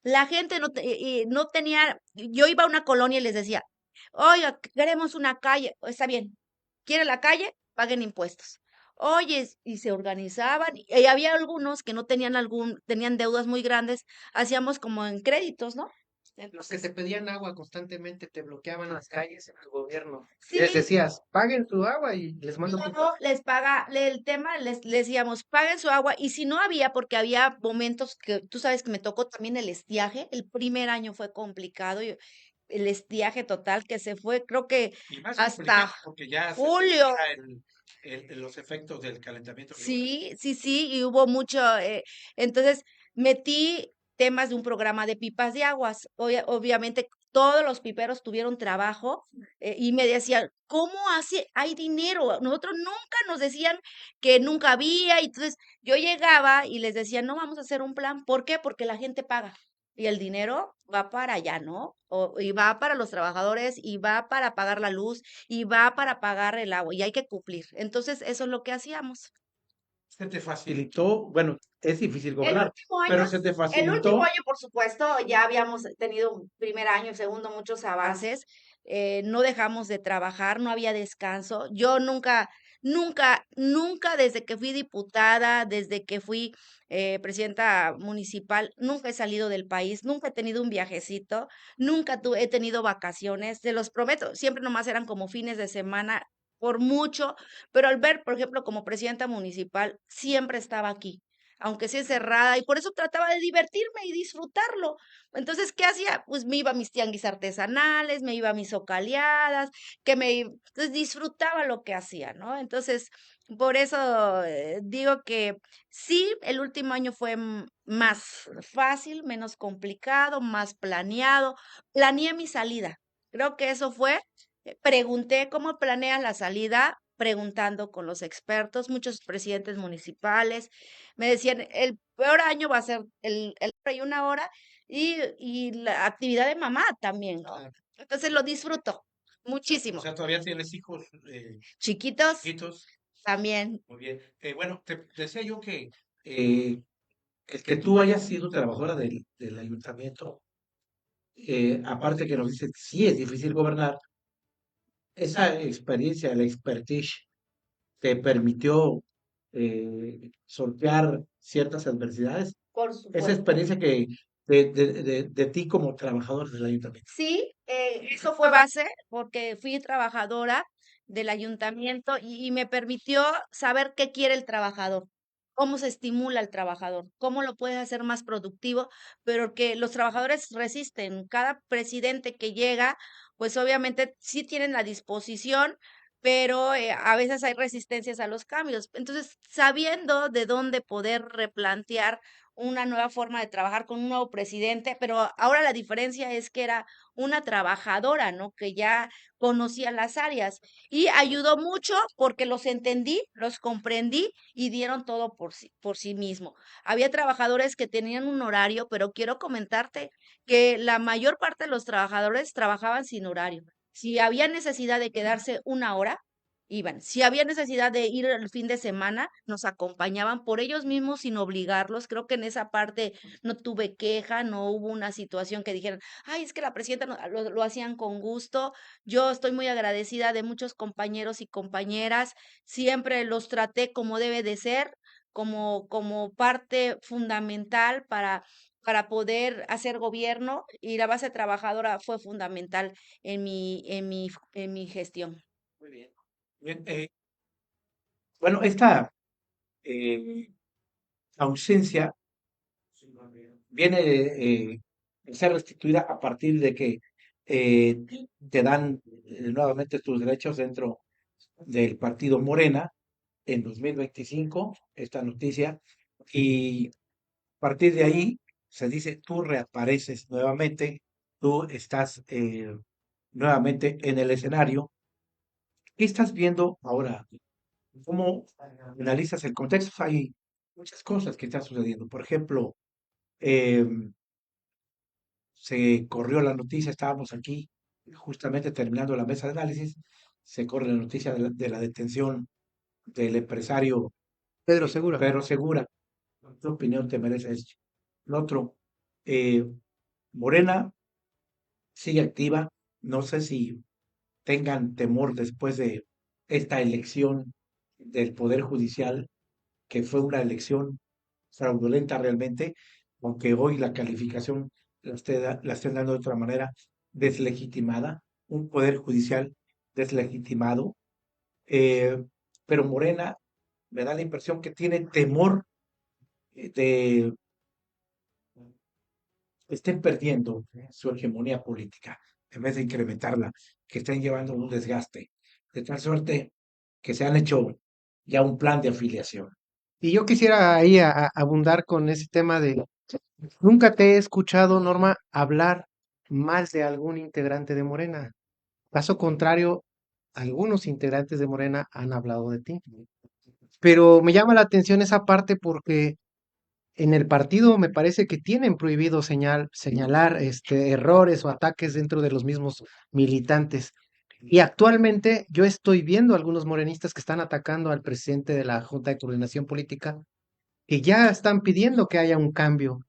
La gente no tenía, yo iba a una colonia y les decía, oiga, queremos una calle, está bien, ¿quiere la calle? Paguen impuestos. Oye, y se organizaban, y había algunos que no tenían deudas muy grandes, hacíamos como en créditos, ¿no? Los que te Entonces, pedían agua constantemente te bloqueaban las calles en el gobierno. Y les sí, decías, paguen su agua y les mando luego pipas. el tema, les decíamos, paguen su agua, y si no había, porque había momentos que tú sabes que me tocó también el estiaje, el primer año fue complicado, el estiaje total que se fue, creo que Y más complicado hasta porque ya se julio. sentía los efectos del calentamiento global. Sí, sí, sí, y hubo mucho, entonces metí temas de un programa de pipas de aguas. Obviamente todos los piperos tuvieron trabajo y me decían, ¿cómo hace? Hay dinero. Nosotros nunca nos decían que nunca había. Y entonces yo llegaba y les decía, no vamos a hacer un plan. ¿Por qué? Porque la gente paga. Y el dinero va para allá, ¿no? Y va para los trabajadores, y va para pagar la luz, y va para pagar el agua, y hay que cumplir. Entonces, eso es lo que hacíamos. Se te facilitó, bueno, es difícil El gobernar, último año, pero se te el último facilitó. año, por supuesto, ya habíamos tenido un primer año, segundo, muchos avances. No dejamos de trabajar, no había descanso. Yo nunca desde que fui diputada, desde que fui presidenta municipal, nunca he salido del país, nunca he tenido un viajecito, he tenido vacaciones, te los prometo, siempre nomás eran como fines de semana, por mucho, pero al ver, por ejemplo, como presidenta municipal, siempre estaba aquí aunque sea encerrada, y por eso trataba de divertirme y disfrutarlo. Entonces, ¿qué hacía? Pues me iba a mis tianguis artesanales, me iba a mis socaleadas, entonces disfrutaba lo que hacía, ¿no? Entonces, por eso digo que sí, el último año fue más fácil, menos complicado, más planeado. Planeé mi salida. Creo que eso fue. Pregunté cómo planeas la salida, preguntando con los expertos, muchos presidentes municipales, me decían, el peor año va a ser el hora y una hora y la actividad de mamá también, ¿no? Claro. Entonces lo disfruto O muchísimo. sea, todavía tienes hijos Chiquitos chiquitos. también, Muy bien. Bueno, te decía yo que el que tú hayas sido trabajadora del ayuntamiento, aparte que nos dice sí es difícil gobernar, esa experiencia, la expertise, te permitió sortear ciertas adversidades. por Esa supuesto. experiencia que de ti como trabajador del ayuntamiento. Sí, eso fue base porque fui trabajadora del ayuntamiento y me permitió saber qué quiere el trabajador, cómo se estimula al trabajador, cómo lo puedes hacer más productivo, pero que los trabajadores resisten. Cada presidente que llega, pues obviamente sí tienen la disposición, pero a veces hay resistencias a los cambios. Entonces, sabiendo de dónde poder replantear una nueva forma de trabajar con un nuevo presidente, pero ahora la diferencia es que era una trabajadora, ¿no? Que ya conocía las áreas y ayudó mucho porque los entendí, los comprendí y dieron todo por sí mismo. Había trabajadores que tenían un horario, pero quiero comentarte que la mayor parte de los trabajadores trabajaban sin horario. Si había necesidad de quedarse una hora, iban. Si había necesidad de ir el fin de semana, nos acompañaban por ellos mismos sin obligarlos. Creo que en esa parte no tuve queja, no hubo una situación que dijeran, ay, es que la presidenta lo hacían con gusto. Yo estoy muy agradecida de muchos compañeros y compañeras. Siempre los traté como debe de ser, como parte fundamental para poder hacer gobierno y la base trabajadora fue fundamental en mi gestión. Muy bien. Bien, bueno, esta eh, ausencia viene a ser restituida a partir de que eh, te dan nuevamente tus derechos dentro del partido Morena en 2025, esta noticia, y a partir de ahí se dice, tú reapareces nuevamente, tú estás nuevamente en el escenario. ¿Qué estás viendo ahora? ¿Cómo analizas el contexto? Hay muchas cosas que están sucediendo. Por ejemplo, em, se corrió la noticia, estábamos aquí justamente terminando la mesa de análisis, se corre la noticia de la detención del empresario Pedro Segura. Pedro Segura. ¿Qué opinión te merece esto? Lo otro, eh, Morena sigue activa, no sé si tengan temor después de esta elección del Poder Judicial, que fue una elección fraudulenta realmente, aunque hoy la calificación la estén dando de otra manera, deslegitimada, un poder judicial deslegitimado, eh, pero Morena me da la impresión que tiene temor de que estén perdiendo su hegemonía política en vez de incrementarla, que estén llevando un desgaste, de tal suerte que se han hecho ya un plan de afiliación. Y yo quisiera ahí abundar con ese tema de, nunca te he escuchado, Norma, hablar más de algún integrante de Morena. Caso contrario, algunos integrantes de Morena han hablado de ti. Pero me llama la atención esa parte porque en el partido me parece que tienen prohibido señalar errores o ataques dentro de los mismos militantes. Y actualmente yo estoy viendo algunos morenistas que están atacando al presidente de la Junta de Coordinación Política, que ya están pidiendo que haya un cambio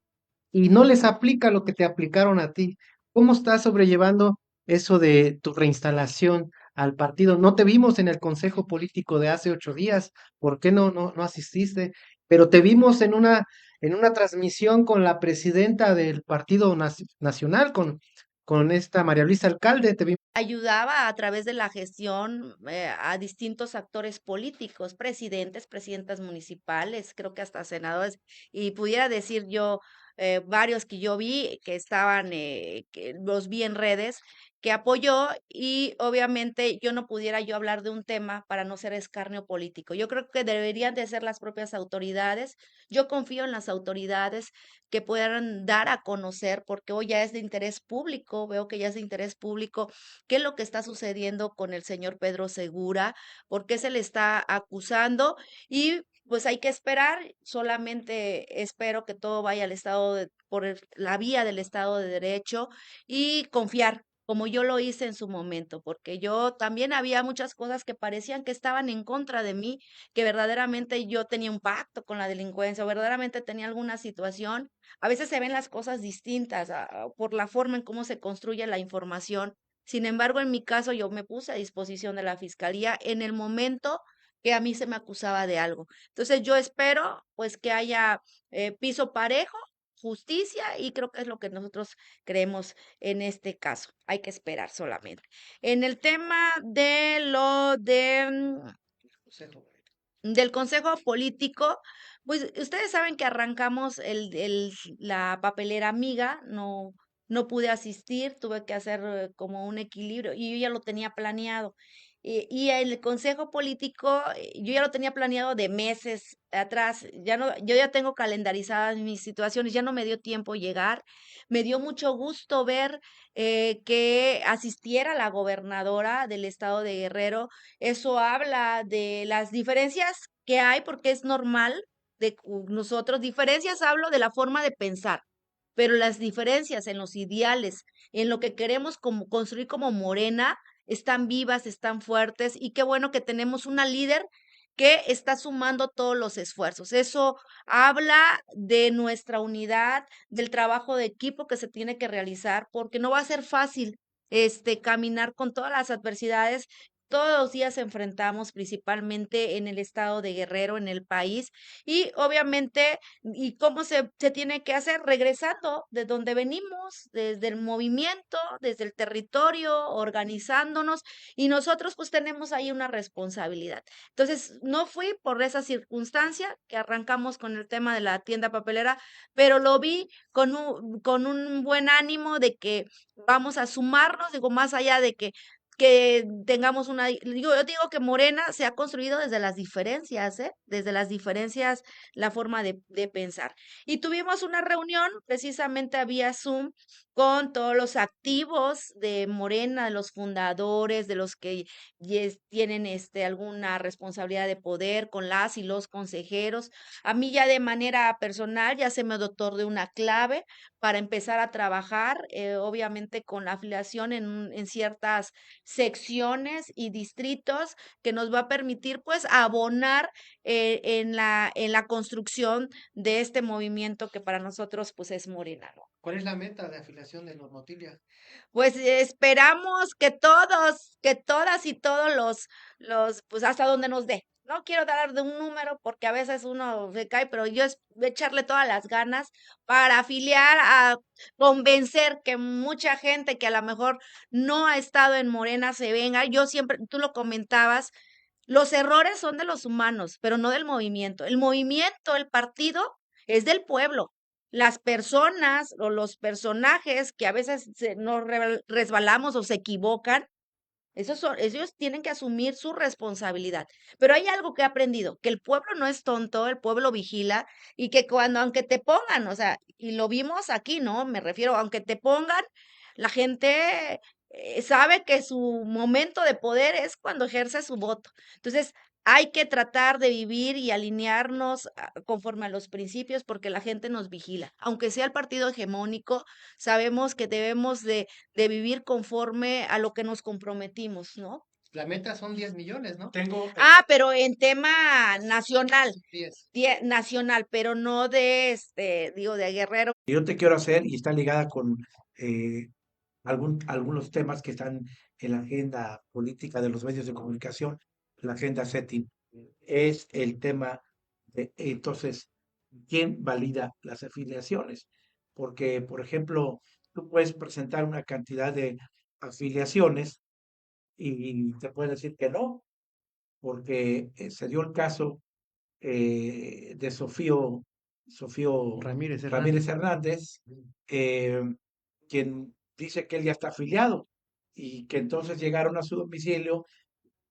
y no les aplica lo que te aplicaron a ti. ¿Cómo estás sobrellevando eso de tu reinstalación al partido? No te vimos en el Consejo Político de hace 8 días. ¿Por qué no asististe? Pero te vimos en una transmisión con la presidenta del Partido Nacional, con esta María Luisa Alcalde. Te vimos. Ayudaba a través de la gestión a distintos actores políticos, presidentes, presidentas municipales, creo que hasta senadores, y pudiera decir yo varios que yo vi que estaban, que los vi en redes, que apoyó y obviamente yo no pudiera yo hablar de un tema para no ser escarnio político. Yo creo que deberían de ser las propias autoridades. Yo confío en las autoridades que puedan dar a conocer, porque hoy ya es de interés público, veo que ya es de interés público qué es lo que está sucediendo con el señor Pedro Segura, por qué se le está acusando y pues hay que esperar, solamente espero que todo vaya al la vía del Estado de Derecho y confiar, como yo lo hice en su momento, porque yo también había muchas cosas que parecían que estaban en contra de mí, que verdaderamente yo tenía un pacto con la delincuencia, o verdaderamente tenía alguna situación. A veces se ven las cosas distintas por la forma en cómo se construye la información. Sin embargo, en mi caso, yo me puse a disposición de la fiscalía en el momento que a mí se me acusaba de algo. Entonces, yo espero, pues, que haya piso parejo, justicia, y creo que es lo que nosotros creemos en este caso. Hay que esperar solamente. En el tema del consejo político, pues ustedes saben que arrancamos la papelera amiga, no pude asistir, tuve que hacer como un equilibrio y yo ya lo tenía planeado. Y el consejo político, yo ya lo tenía planeado de meses atrás, ya no, yo ya tengo calendarizadas mis situaciones, ya no me dio tiempo llegar. Me dio mucho gusto ver que asistiera la gobernadora del estado de Guerrero. Eso habla de las diferencias que hay, porque es normal nosotros, diferencias hablo de la forma de pensar, pero las diferencias en los ideales, en lo que queremos como construir como Morena, están vivas, están fuertes, y qué bueno que tenemos una líder que está sumando todos los esfuerzos. Eso habla de nuestra unidad, del trabajo de equipo que se tiene que realizar, porque no va a ser fácil caminar con todas las adversidades. Todos los días enfrentamos, principalmente en el estado de Guerrero, en el país, y obviamente, ¿y cómo se tiene que hacer? Regresando de donde venimos, desde el movimiento, desde el territorio, organizándonos, y nosotros pues tenemos ahí una responsabilidad. Entonces, no fui por esa circunstancia que arrancamos con el tema de la tienda papelera, pero lo vi con un buen ánimo de que vamos a sumarnos, digo, más allá de que tengamos yo digo que Morena se ha construido desde las diferencias, ¿eh? Desde las diferencias, la forma de pensar. Y tuvimos una reunión precisamente vía Zoom con todos los activos de Morena, de los fundadores, de los que tienen alguna responsabilidad de poder, con las y los consejeros. A mí ya de manera personal ya se me otorgó una clave para empezar a trabajar, obviamente con la afiliación en ciertas secciones y distritos, que nos va a permitir pues abonar en la construcción de este movimiento que para nosotros pues es Morena, ¿no? ¿Cuál es la meta de afiliación de Normotilia? Pues esperamos que todos, que todas y todos pues hasta donde nos dé. No quiero dar de un número porque a veces uno se cae, pero yo es echarle todas las ganas para afiliar, a convencer que mucha gente que a lo mejor no ha estado en Morena se venga. Yo siempre, tú lo comentabas, los errores son de los humanos, pero no del movimiento. El movimiento, el partido, es del pueblo. Las personas o los personajes que a veces nos resbalamos o se equivocan, ellos tienen que asumir su responsabilidad. Pero hay algo que he aprendido, que el pueblo no es tonto, el pueblo vigila, y que aunque te pongan, o sea, y lo vimos aquí, ¿no? Me refiero, aunque te pongan, La gente sabe que su momento de poder es cuando ejerce su voto. Entonces, hay que tratar de vivir y alinearnos conforme a los principios porque la gente nos vigila. Aunque sea el partido hegemónico, sabemos que debemos de vivir conforme a lo que nos comprometimos, ¿no? La meta son 10 millones, ¿no? Tengo, Pero en tema nacional, 10. nacional, pero no de digo, de Guerrero. yo te quiero hacer y está ligada con eh, algunos temas que están en la agenda política de los medios de comunicación, la agenda setting, es el tema de, entonces, ¿quién valida las afiliaciones? Porque, por ejemplo, tú puedes presentar una cantidad de afiliaciones y te pueden decir que no, porque se dio el caso de Sofío Ramírez Ramírez Hernández. Hernández, eh, quien dice que él ya está afiliado y que entonces llegaron a su domicilio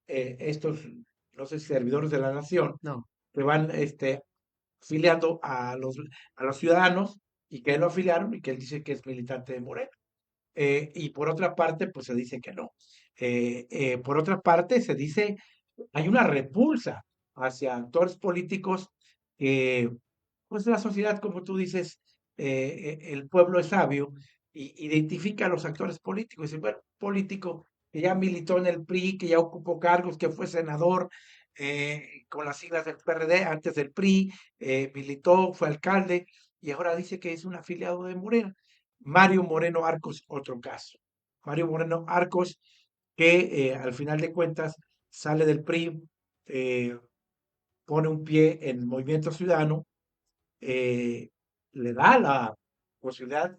estos, no sé, si servidores de la nación, No. que van afiliando a los ciudadanos y que él lo afiliaron y que él dice que es militante de Morena. Y por otra parte, pues se dice que no. Por otra parte, se dice, hay una repulsa hacia actores políticos que, pues la sociedad, como tú dices, el pueblo es sabio y identifica a los actores políticos. Dice, bueno, político que ya militó en el PRI, que ya ocupó cargos, que fue senador con las siglas del PRD antes del PRI, militó, fue alcalde y ahora dice que es un afiliado de Morena. Mario Moreno Arcos, otro caso. Mario Moreno Arcos, que al final de cuentas sale del PRI, eh, pone un pie en el Movimiento Ciudadano, eh, le da la posibilidad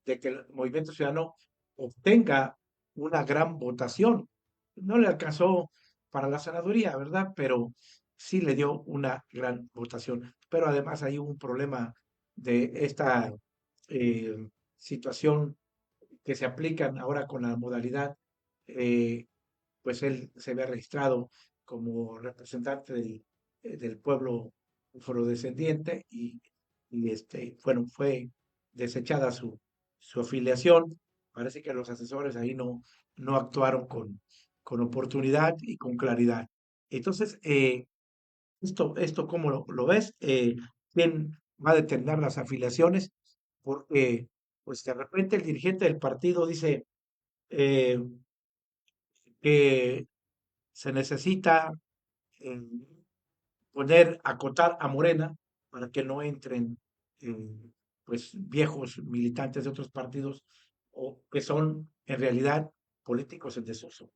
de que el Movimiento Ciudadano obtenga una gran votación. No le alcanzó para la senaduría, ¿verdad? Pero sí le dio una gran votación. Pero además hay un problema de esta situación que se aplican ahora con la modalidad, eh, pues él se ve registrado como representante del pueblo afrodescendiente y bueno, fue desechada su afiliación. Parece que los asesores ahí no actuaron con oportunidad y con claridad. Entonces, esto ¿cómo lo ves? ¿Quién va a determinar las afiliaciones? Porque, pues de repente el dirigente del partido dice eh, que se necesita eh, acotar a Morena para que no entren pues viejos militantes de otros partidos o que son en realidad políticos en desuso.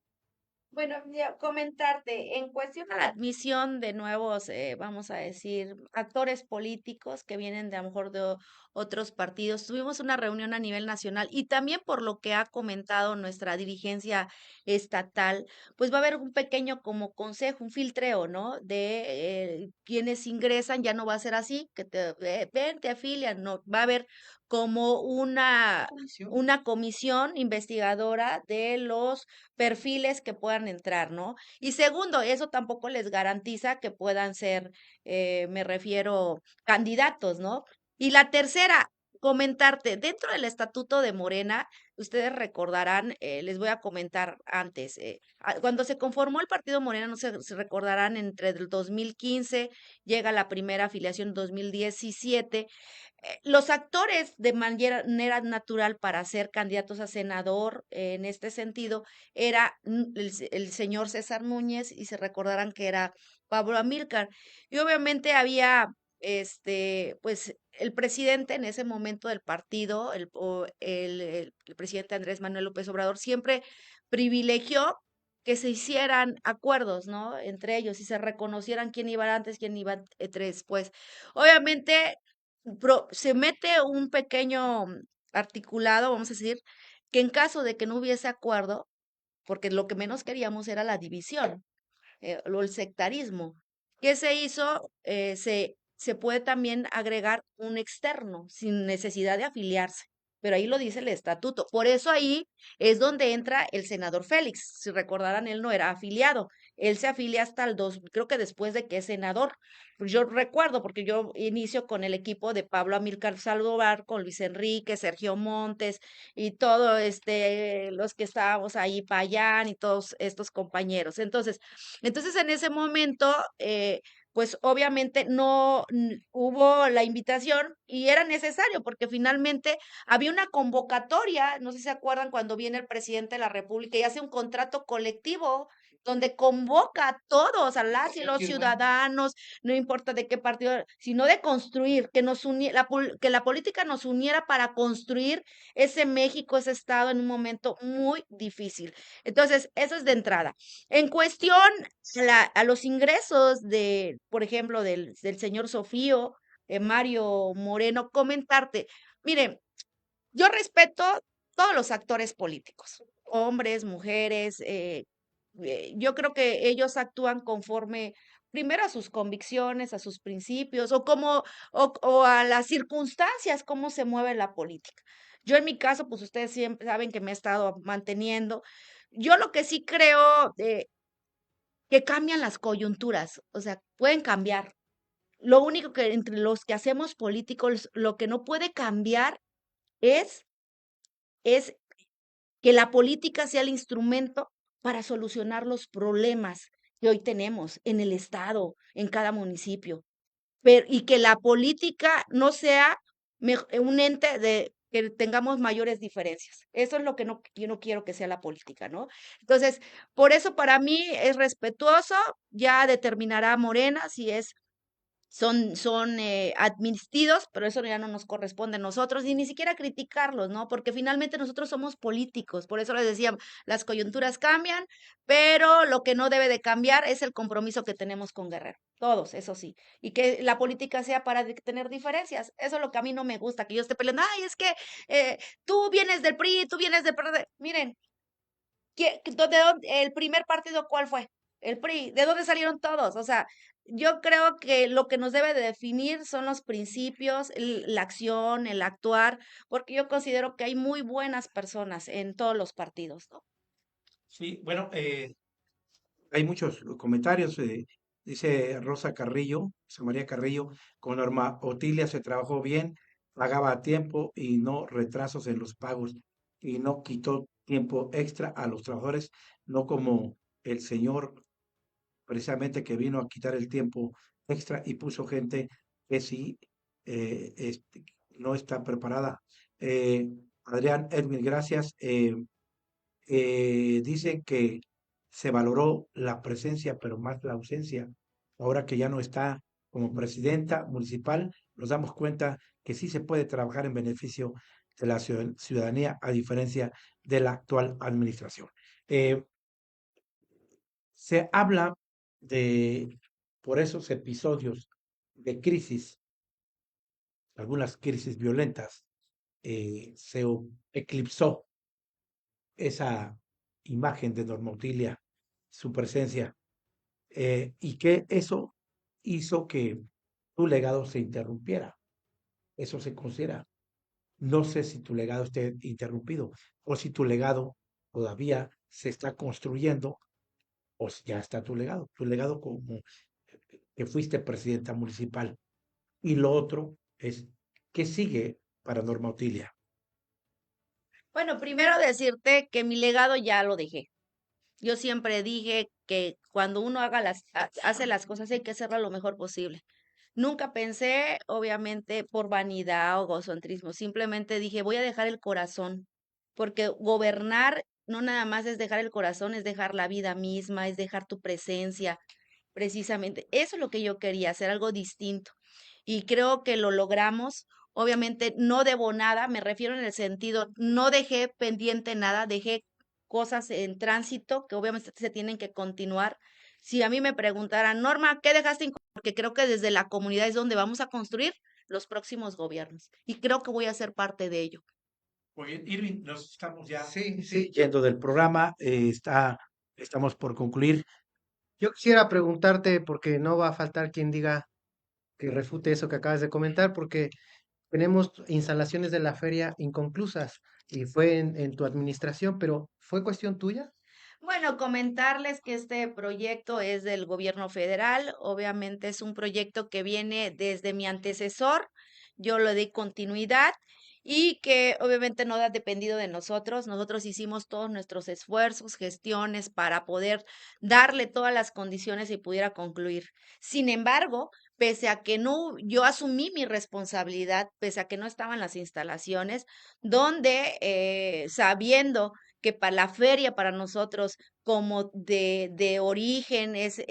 Bueno, comentarte, en cuestión a la admisión de nuevos, vamos a decir, actores políticos que vienen de a lo mejor de otros partidos, tuvimos una reunión a nivel nacional y también por lo que ha comentado nuestra dirigencia estatal, pues va a haber un pequeño como consejo, un filtreo, ¿no? De quienes ingresan, ya no va a ser así, que ven, te afilian, no, va a haber como Comisión. una comisión investigadora de los perfiles que puedan entrar, ¿no? Y segundo, eso tampoco les garantiza que puedan ser, me refiero, candidatos, ¿no? Y la tercera, comentarte, dentro del estatuto de Morena, ustedes recordarán, les voy a comentar antes, cuando se conformó el partido Morena, no sé, se recordarán, entre el 2015 llega la primera afiliación en 2017, los actores de manera natural para ser candidatos a senador en este sentido era el señor César Núñez y se recordarán que era Pablo Amílcar. Y obviamente había, pues el presidente en ese momento del partido, el presidente Andrés Manuel López Obrador, siempre privilegió que se hicieran acuerdos, ¿no? Entre ellos y se reconocieran quién iba antes, quién iba después. Obviamente se mete un pequeño articulado, vamos a decir, que en caso de que no hubiese acuerdo, porque lo que menos queríamos era la división, o el sectarismo. ¿Qué se hizo? Se puede también agregar un externo sin necesidad de afiliarse, pero ahí lo dice el estatuto. Por eso ahí es donde entra el senador Félix. Si recordarán, él no era afiliado. Él se afilia hasta el dos, creo que después de que es senador. Pues yo recuerdo, porque yo inicio con el equipo de Pablo Amílcar Salazar, con Luis Enrique, Sergio Montes y todo los que estábamos ahí, Payán y todos estos compañeros. Entonces en ese momento, pues obviamente no hubo la invitación y era necesario porque finalmente había una convocatoria, no sé si se acuerdan cuando viene el presidente de la República y hace un contrato colectivo donde convoca a todos, a las y los ciudadanos, no importa de qué partido, sino de construir, que que la política nos uniera para construir ese México, ese Estado en un momento muy difícil. Entonces, eso es de entrada. En cuestión a los ingresos de, por ejemplo, del señor Sofío, Mario Moreno, comentarte, miren, yo respeto todos los actores políticos, hombres, mujeres, yo creo que ellos actúan conforme primero a sus convicciones, a sus principios, o a las circunstancias, cómo se mueve la política. Yo en mi caso, pues ustedes siempre saben que me he estado manteniendo. Yo lo que sí creo que cambian las coyunturas, o sea, pueden cambiar. Lo único que entre los que hacemos políticos, lo que no puede cambiar es, es que la política sea el instrumento para solucionar los problemas que hoy tenemos en el Estado, en cada municipio. Y que la política no sea un ente de que tengamos mayores diferencias. Eso es lo que yo no quiero que sea la política, ¿no? Entonces, por eso para mí es respetuoso, ya determinará Morena si son admitidos, pero eso ya no nos corresponde a nosotros, y ni siquiera criticarlos, ¿no? Porque finalmente nosotros somos políticos, por eso les decía, las coyunturas cambian, pero lo que no debe de cambiar es el compromiso que tenemos con Guerrero, todos, eso sí, y que la política sea para tener diferencias, eso es lo que a mí no me gusta, que yo esté peleando, ay, es que tú vienes del PRI, tú vienes del PRD, miren, el primer partido cuál fue? El PRI. ¿De dónde salieron todos? O sea, yo creo que lo que nos debe de definir son los principios, la acción, el actuar, porque yo considero que hay muy buenas personas en todos los partidos, ¿no? Sí, bueno, hay muchos comentarios. Dice Rosa Carrillo, Rosa María Carrillo, con Norma Otilia se trabajó bien, pagaba a tiempo y no retrasos en los pagos y no quitó tiempo extra a los trabajadores, no como el señor precisamente que vino a quitar el tiempo extra y puso gente que sí no está preparada. Eh, Adrián Edwin, gracias. Dicen que se valoró la presencia, pero más la ausencia. Ahora que ya no está como presidenta municipal, nos damos cuenta que sí se puede trabajar en beneficio de la ciudadanía, a diferencia de la actual administración. Eh, Se habla de, por esos episodios de crisis, algunas crisis violentas, eclipsó esa imagen de Norma Otilia, su presencia, y que eso hizo que tu legado se interrumpiera. Eso se considera. No sé si tu legado esté interrumpido o si tu legado todavía se está construyendo o si ya está tu legado como que fuiste presidenta municipal. Y lo otro es, ¿qué sigue para Norma Otilia? Bueno, primero decirte que mi legado ya lo dejé. Yo siempre dije que cuando uno hace las cosas hay que hacerlo lo mejor posible. Nunca pensé, obviamente, por vanidad o egocentrismo. Simplemente dije, voy a dejar el corazón, porque gobernar no nada más es dejar el corazón, es dejar la vida misma, es dejar tu presencia, precisamente. Eso es lo que yo quería, hacer algo distinto. Y creo que lo logramos. Obviamente no debo nada, me refiero en el sentido, no dejé pendiente nada, dejé cosas en tránsito que obviamente se tienen que continuar. Si a mí me preguntaran, Norma, ¿qué dejaste? Porque creo que desde la comunidad es donde vamos a construir los próximos gobiernos. Y creo que voy a ser parte de ello. Oye, Irving, nos estamos ya Sí. yendo del programa, estamos por concluir. Yo quisiera preguntarte, porque no va a faltar quien diga que refute eso que acabas de comentar, porque tenemos instalaciones de la feria inconclusas y fue en tu administración, pero ¿fue cuestión tuya? Bueno, comentarles que este proyecto es del gobierno federal. Obviamente es un proyecto que viene desde mi antecesor. Yo le di continuidad y que obviamente no ha dependido de nosotros. Nosotros hicimos todos nuestros esfuerzos, gestiones para poder darle todas las condiciones y pudiera concluir. Sin embargo, pese a que no, yo asumí mi responsabilidad, pese a que no estaban las instalaciones, donde sabiendo que para la feria, para nosotros, como de origen, es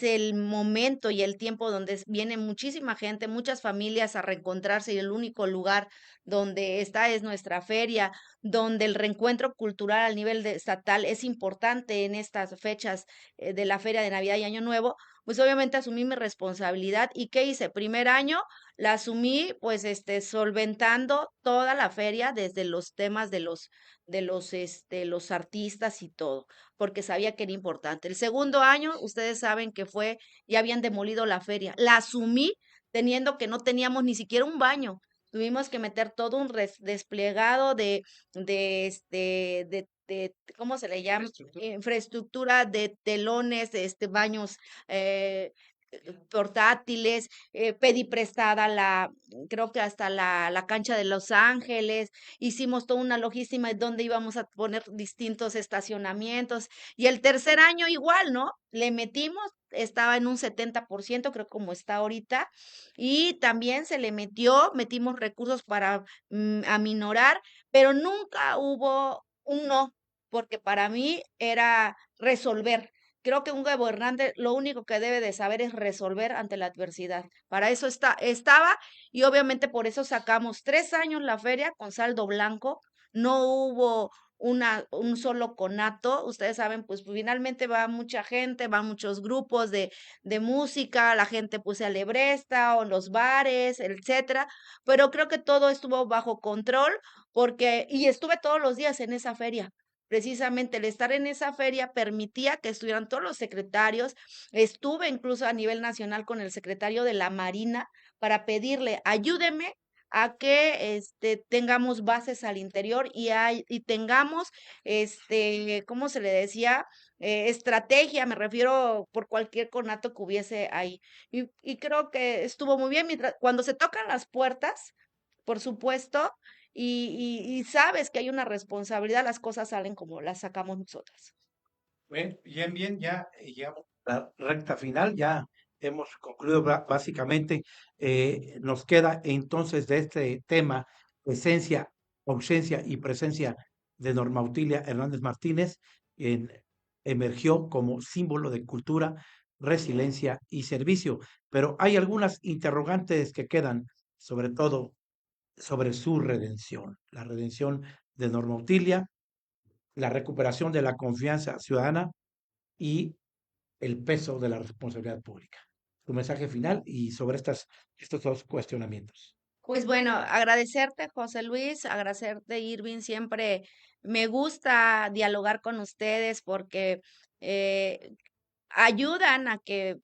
el momento y el tiempo donde viene muchísima gente, muchas familias a reencontrarse y el único lugar donde está es nuestra feria, donde el reencuentro cultural a nivel estatal es importante en estas fechas de la feria de Navidad y Año Nuevo, pues obviamente asumí mi responsabilidad. ¿Y qué hice? Primer año la asumí pues solventando toda la feria desde los temas los artistas y todo, porque sabía que era importante. El segundo año, ustedes saben que fue, ya habían demolido la feria. La asumí teniendo que no teníamos ni siquiera un baño. Tuvimos que meter todo un desplegado ¿cómo se le llama? Infraestructura. Infraestructura de telones, baños portátiles, pedí prestada creo que hasta la cancha de Los Ángeles, hicimos toda una logística de dónde íbamos a poner distintos estacionamientos. Y el tercer año igual, ¿no? Le metimos, estaba en un 70%, creo como está ahorita, y también se le metimos recursos para aminorar, pero nunca hubo un no, porque para mí era resolver. Creo que un gobernante lo único que debe de saber es resolver ante la adversidad. Para eso estaba y obviamente por eso sacamos 3 años la feria con saldo blanco. No hubo un solo conato. Ustedes saben, pues finalmente va mucha gente, van muchos grupos de música, la gente pues se alebresta o en los bares, etcétera. Pero creo que todo estuvo bajo control y estuve todos los días en esa feria. Precisamente el estar en esa feria permitía que estuvieran todos los secretarios. Estuve incluso a nivel nacional con el secretario de la Marina para pedirle, ayúdeme a que tengamos bases al interior y tengamos, ¿cómo se le decía? Estrategia, me refiero por cualquier conato que hubiese ahí. Y creo que estuvo muy bien. Cuando se tocan las puertas, por supuesto, y sabes que hay una responsabilidad, las cosas salen como las sacamos nosotras. Bueno, bien, bien, ya llegamos a la recta final, ya hemos concluido básicamente. Nos queda entonces de este tema, esencia, ausencia y presencia de Norma Utilia Hernández Martínez, en- emergió como símbolo de cultura, resiliencia y servicio. Pero hay algunas interrogantes que quedan, sobre todo sobre su redención, la redención de Norma Utilia, la recuperación de la confianza ciudadana y el peso de la responsabilidad pública. Tu mensaje final y sobre estos dos cuestionamientos. Pues bueno, agradecerte, José Luis, agradecerte, Irving. Siempre me gusta dialogar con ustedes porque eh, ayudan a que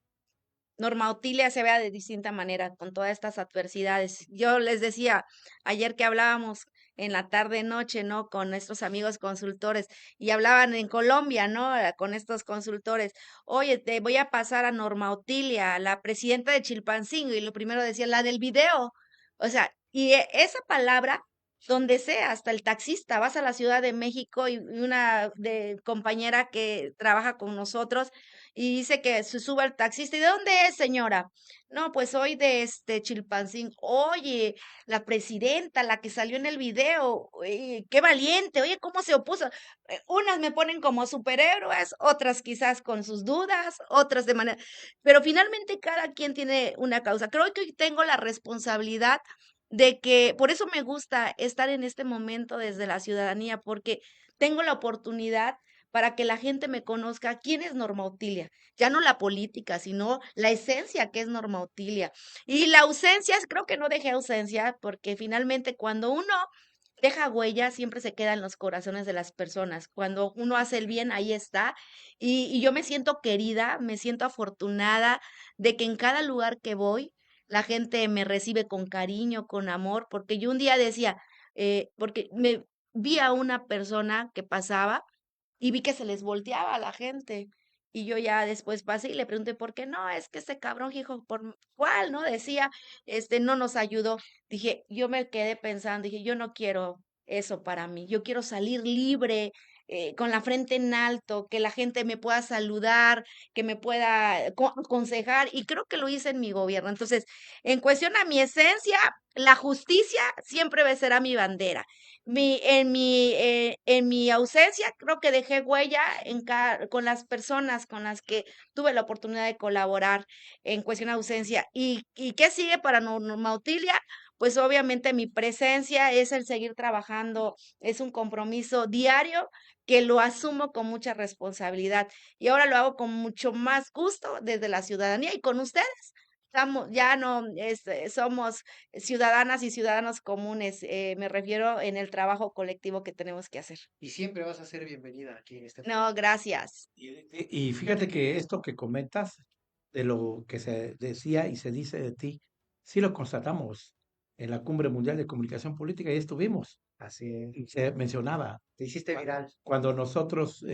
Norma Otilia se vea de distinta manera con todas estas adversidades. Yo les decía ayer que hablábamos en la tarde noche, ¿no? Con nuestros amigos consultores y hablaban en Colombia, ¿no? Con estos consultores. Oye, te voy a pasar a Norma Otilia, la presidenta de Chilpancingo, y lo primero decía, la del video. O sea, esa palabra, donde sea, hasta el taxista, vas a la Ciudad de México y una compañera que trabaja con nosotros y dice que se sube al taxista. ¿Y de dónde es, señora? No, pues soy de Chilpancingo. Oye, la presidenta, la que salió en el video, oye, qué valiente. Oye, ¿cómo se opuso? Unas me ponen como superhéroes, otras quizás con sus dudas, otras de manera. Pero finalmente cada quien tiene una causa. Creo que hoy tengo la responsabilidad de que, por eso me gusta estar en este momento desde la ciudadanía, porque tengo la oportunidad para que la gente me conozca quién es Norma Otilia, ya no la política, sino la esencia que es Norma Otilia. Y la ausencia, creo que no dejé ausencia, porque finalmente cuando uno deja huella, siempre se queda en los corazones de las personas. Cuando uno hace el bien, ahí está. Y yo me siento querida, me siento afortunada de que en cada lugar que voy, la gente me recibe con cariño, con amor, porque yo un día decía, porque me vi a una persona que pasaba y vi que se les volteaba a la gente. Y yo ya después pasé y le pregunté, ¿por qué no? Es que ese cabrón, hijo, ¿por cuál? ¿No? Decía, no nos ayudó. Dije, yo me quedé pensando, dije, yo no quiero eso para mí. Yo quiero salir libre, con la frente en alto, que la gente me pueda saludar, que me pueda aconsejar. Y creo que lo hice en mi gobierno. Entonces, en cuestión a mi esencia, la justicia siempre será mi bandera. En mi ausencia, creo que dejé huella con las personas con las que tuve la oportunidad de colaborar en cuestión de ausencia. ¿Y qué sigue para Norma Otilia? Pues obviamente mi presencia es el seguir trabajando, es un compromiso diario que lo asumo con mucha responsabilidad y ahora lo hago con mucho más gusto desde la ciudadanía y con ustedes. Ya no somos ciudadanas y ciudadanos comunes, me refiero en el trabajo colectivo que tenemos que hacer. Y siempre vas a ser bienvenida aquí en este No, programa. gracias. Y fíjate que esto que comentas, de lo que se decía y se dice de ti, sí lo constatamos en la Cumbre Mundial de Comunicación Política y estuvimos. Así es. Y se mencionaba, Te hiciste viral. cuando nosotros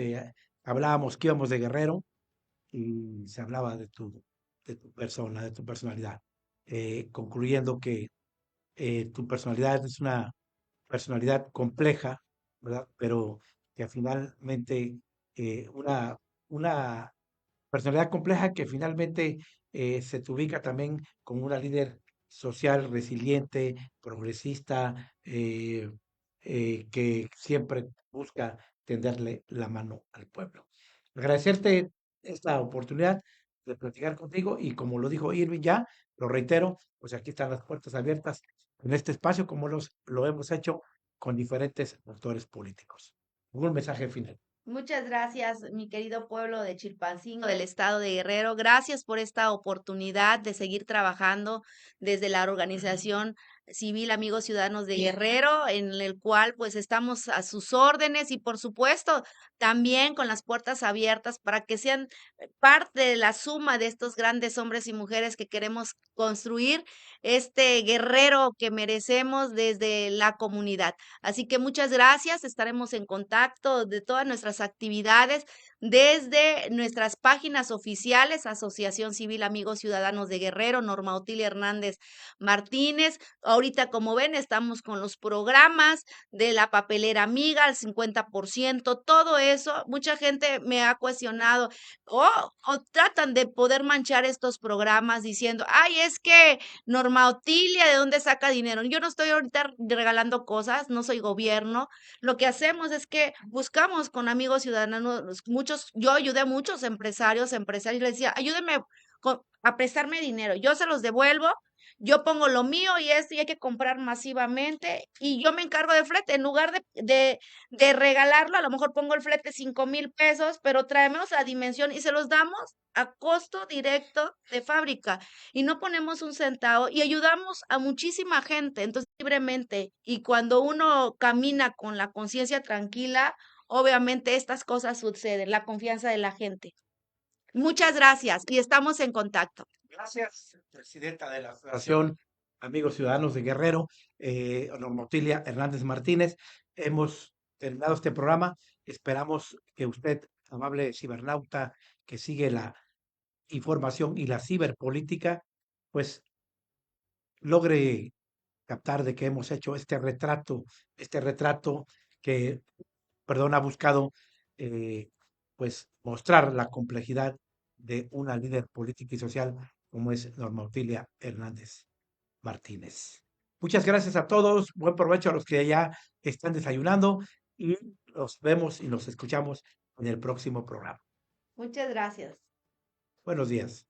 hablábamos que íbamos de Guerrero y se hablaba de tu persona, de tu personalidad, concluyendo que tu personalidad es una personalidad compleja, ¿verdad? Pero que finalmente una personalidad compleja que finalmente se te ubica también como una líder social resiliente, progresista, que siempre busca tenderle la mano al pueblo. Agradecerte esta oportunidad de platicar contigo y como lo dijo Irving ya, lo reitero, pues aquí están las puertas abiertas en este espacio como lo hemos hecho con diferentes actores políticos. Un mensaje final. Muchas gracias, mi querido pueblo de Chilpancingo, del estado de Guerrero. Gracias por esta oportunidad de seguir trabajando desde la organización civil Amigos Ciudadanos de Guerrero, en el cual pues estamos a sus órdenes y por supuesto también con las puertas abiertas para que sean parte de la suma de estos grandes hombres y mujeres que queremos construir este guerrero que merecemos desde la comunidad. Así que muchas gracias, estaremos en contacto de todas nuestras actividades desde nuestras páginas oficiales, Asociación Civil Amigos Ciudadanos de Guerrero, Norma Otilia Hernández Martínez. Ahorita, como ven, estamos con los programas de la papelera amiga al 50%, todo eso. Mucha gente me ha cuestionado o tratan de poder manchar estos programas diciendo, ay, es que Norma Otilia, ¿de dónde saca dinero? Yo no estoy ahorita regalando cosas, no soy gobierno. Lo que hacemos es que buscamos con amigos ciudadanos, muchos, yo ayudé a muchos empresarios, les decía, ayúdenme a prestarme dinero, yo se los devuelvo, yo pongo lo mío y esto y hay que comprar masivamente y yo me encargo de flete. En lugar de regalarlo, a lo mejor pongo el flete 5,000 pesos, pero traemos la dimensión y se los damos a costo directo de fábrica y no ponemos un centavo y ayudamos a muchísima gente, entonces libremente. Y cuando uno camina con la conciencia tranquila, obviamente estas cosas suceden, la confianza de la gente. Muchas gracias y estamos en contacto. Gracias, presidenta de la Asociación Amigos Ciudadanos de Guerrero, Norma Otilia Hernández Martínez. Hemos terminado este programa. Esperamos que usted, amable cibernauta, que sigue la información y la ciberpolítica, pues logre captar de que hemos hecho este retrato que, perdón, ha buscado eh, pues mostrar la complejidad de una líder política y social como es Norma Otilia Hernández Martínez. Muchas gracias a todos, buen provecho a los que ya están desayunando y nos vemos y nos escuchamos en el próximo programa. Muchas gracias. Buenos días.